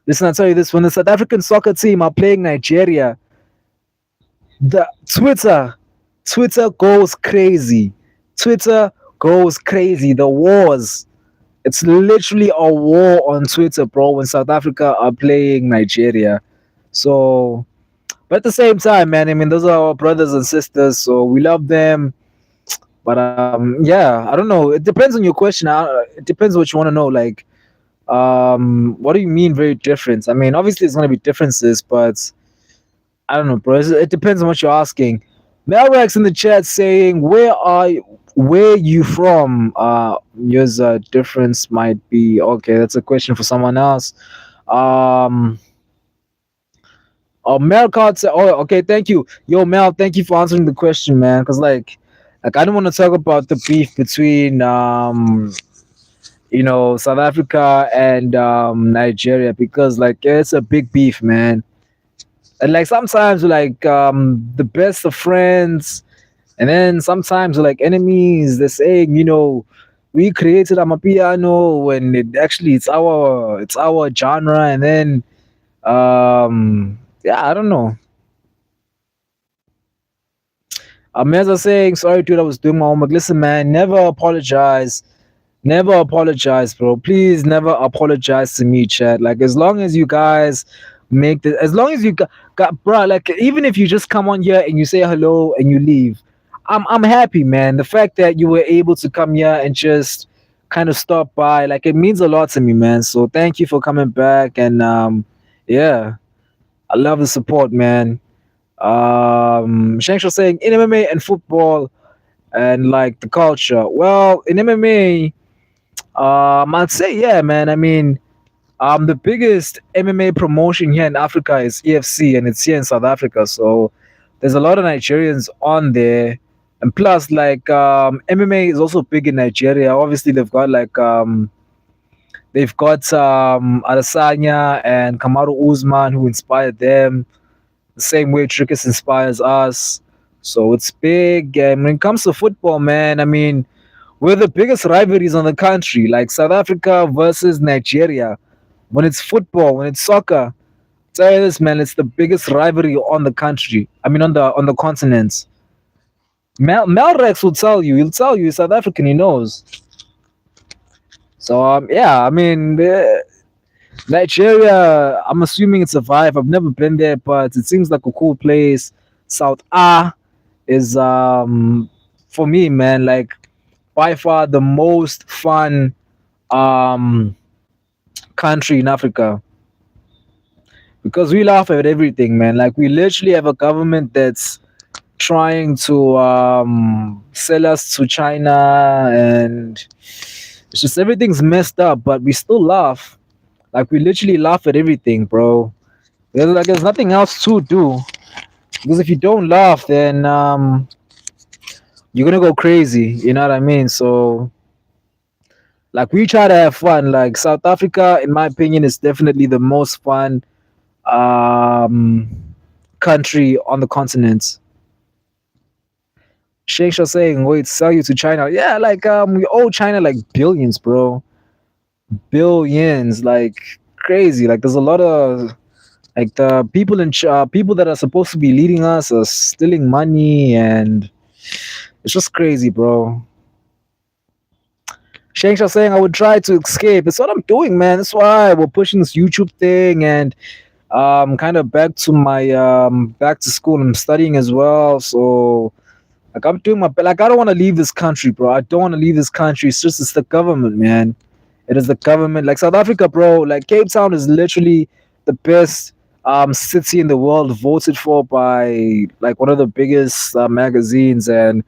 Listen, I'll tell you this: when the South African soccer team are playing Nigeria, the Twitter goes crazy. Twitter goes crazy. The wars. It's literally a war on Twitter, bro, when South Africa are playing Nigeria. So, but at the same time, man, I mean, those are our brothers and sisters, so we love them. But yeah, I don't know. It depends on your question. It depends what you want to know. Like, what do you mean very different? I mean, obviously, it's gonna be differences, but I don't know, bro. It depends on what you're asking. Melrex in the chat saying, where you from? Yours difference might be okay. That's a question for someone else. Um, Mel Card said, oh, okay, thank you, yo, Mel. Thank you for answering the question, man. Cause like I don't want to talk about the beef between South Africa and Nigeria because like it's a big beef, man. And like sometimes we're like the best of friends, and then sometimes we're like enemies. They're saying, we created Amapiano when it's our genre, and then yeah, I don't know. Ameza saying, sorry dude, I was doing my homework. Listen, man, never apologize. Never apologize, bro. Please never apologize to me, chat. Like as long as you guys as long as you got, bro. Like even if you just come on here and you say hello and you leave, I'm happy, man. The fact that you were able to come here and just kind of stop by, like it means a lot to me, man. So thank you for coming back, and yeah, I love the support, man. Shanks was saying in MMA and football and like the culture. Well, in MMA. I'd say yeah, man. I mean, the biggest MMA promotion here in Africa is EFC, and it's here in South Africa. So there's a lot of Nigerians on there, and plus, like MMA is also big in Nigeria. Obviously, they've got Adesanya and Kamaru Usman who inspired them the same way Trickus inspires us. So it's big. And when it comes to football, man, I mean, we're the biggest rivalries on the country, like South Africa versus Nigeria. When it's football, when it's soccer, tell you this, man, it's the biggest rivalry on the country. I mean, on the continent. Melrex will tell you. He'll tell you he's South African. He knows. So yeah, I mean, Nigeria. I'm assuming it's a vibe. I've never been there, but it seems like a cool place. South A is for me, man, like by far the most fun um country in Africa because we laugh at everything, man. Like we literally have a government that's trying to sell us to China, and it's just everything's messed up, but we still laugh. Like we literally laugh at everything, bro. There's nothing else to do because if you don't laugh, then you're gonna go crazy. You know what I mean? So like we try to have fun. Like South Africa, in my opinion, is definitely the most fun um country on the continent. Shakespeare saying, "Wait, sell you to China?" Yeah, like we owe China like billions, bro. Billions, like crazy. Like there's a lot of like the people that are supposed to be leading us are stealing money, and it's just crazy, bro. Shakespeare saying, "I would try to escape." It's what I'm doing, man. That's why we're pushing this YouTube thing, and kind of back to school. I'm studying as well, so like I'm doing my like I don't want to leave this country, bro. I don't want to leave this country. It's the government, man. It is the government. Like South Africa, bro. Like Cape Town is literally the best city in the world, voted for by like one of the biggest magazines. And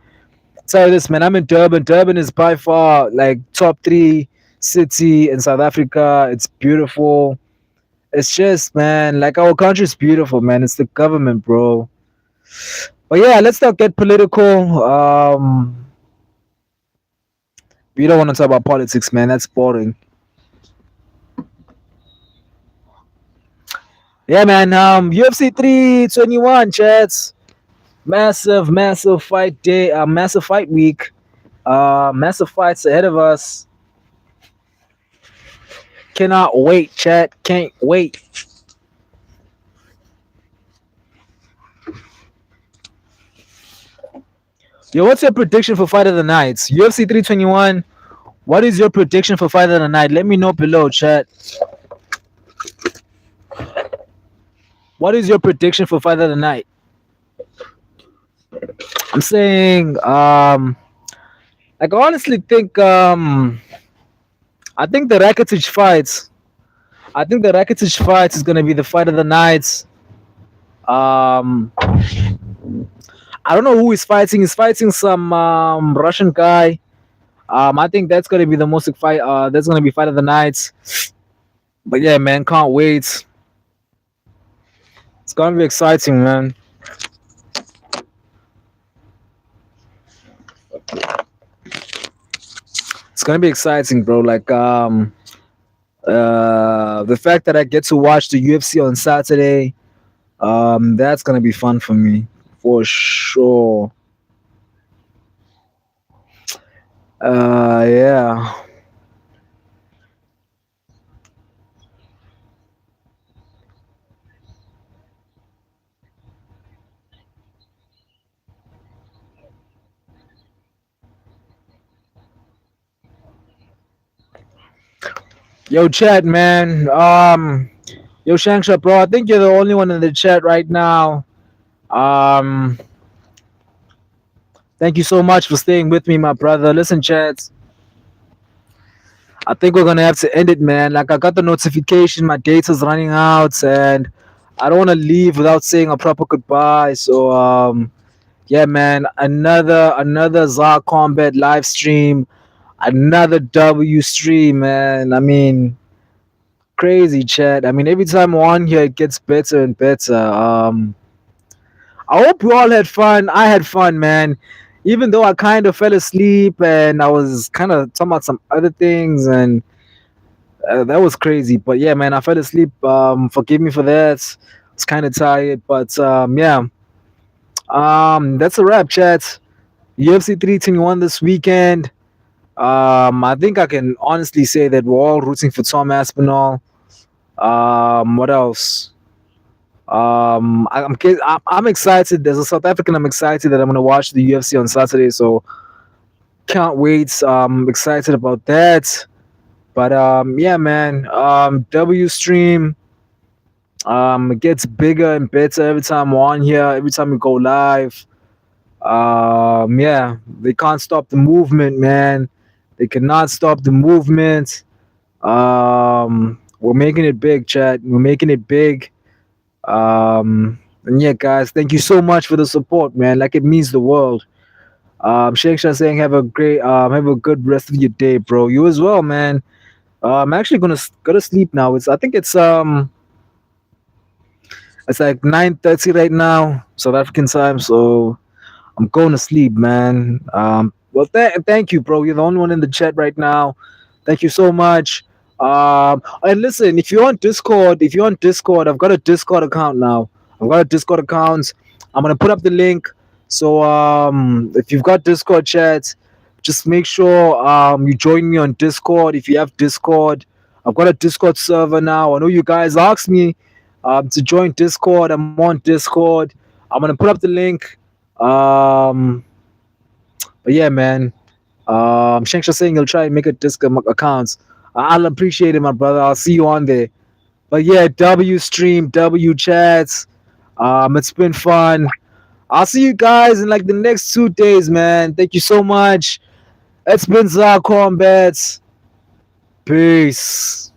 tell you this, man, I'm in Durban. Durban is by far like top three city in South Africa. It's beautiful. It's just, man, like our country is beautiful, man. It's the government, bro. But yeah, let's not get political. We don't want to talk about politics, man. That's boring. Yeah, man. UFC 321, chats. Massive, massive fight day. Massive fight week. Massive fights ahead of us. Cannot wait, chat. Can't wait. Yo, what's your prediction for fight of the night? UFC 321. What is your prediction for fight of the night? Let me know below, chat. What is your prediction for fight of the night? I'm saying, like I honestly think, I think the Rakitic fights. I think the Rakitic fight is gonna be the fight of the night. Um, I don't know who he's fighting. He's fighting some Russian guy. I think that's gonna be the most fight. That's gonna be fight of the night. But yeah, man, can't wait. It's gonna be exciting, man. It's gonna be exciting, bro. Like the fact that I get to watch the UFC on Saturday, that's gonna be fun for me for sure. Yeah. Yo, chat, man. Yo, Shangsha, bro. I think you're the only one in the chat right now. Um, Thank you so much for staying with me, my brother. Listen, chat. I think we're gonna have to end it, man. Like I got the notification, my data's running out, and I don't want to leave without saying a proper goodbye. So, yeah, man. Another Zar-Kombat live stream, another W stream, man. I mean, crazy chat. I mean, every time we're on here, it gets better and better. I hope you all had fun. I had fun, man. Even though I kind of fell asleep and I was kind of talking about some other things, and that was crazy. But yeah, man, I fell asleep. Forgive me for that. I was kind of tired, but yeah. That's a wrap, chat. UFC 321 this weekend. I think I can honestly say that we're all rooting for Tom Aspinall. What else? I'm excited. As a South African, I'm excited that I'm gonna watch the UFC on Saturday. So can't wait. Excited about that. But yeah, man. W stream. It gets bigger and better every time we're on here. Every time we go live. Yeah, they can't stop the movement, man. They cannot stop the movement. We're making it big, chat. We're making it big. And yeah, guys, thank you so much for the support, man. Like it means the world. Sheikh Shah saying have a good rest of your day, bro. You as well, man. I'm actually gonna go to sleep now. It's like 9:30 right now, South African time. So I'm going to sleep, man. Well, thank you, bro. You're the only one in the chat right now. Thank you so much. And listen, if you're on Discord, I've got a Discord account now. I've got a Discord account. I'm gonna put up the link. So if you've got Discord chats, just make sure you join me on Discord. If you have Discord, I've got a Discord server now. I know you guys asked me to join Discord. I'm on Discord. I'm gonna put up the link. But yeah, man. Shanksha saying he'll try and make a Discord account. I'll appreciate it, my brother. I'll see you on there. But yeah, W stream, W chats. It's been fun. I'll see you guys in like the next 2 days, man. Thank you so much. It's been Zar-Kombat. Peace.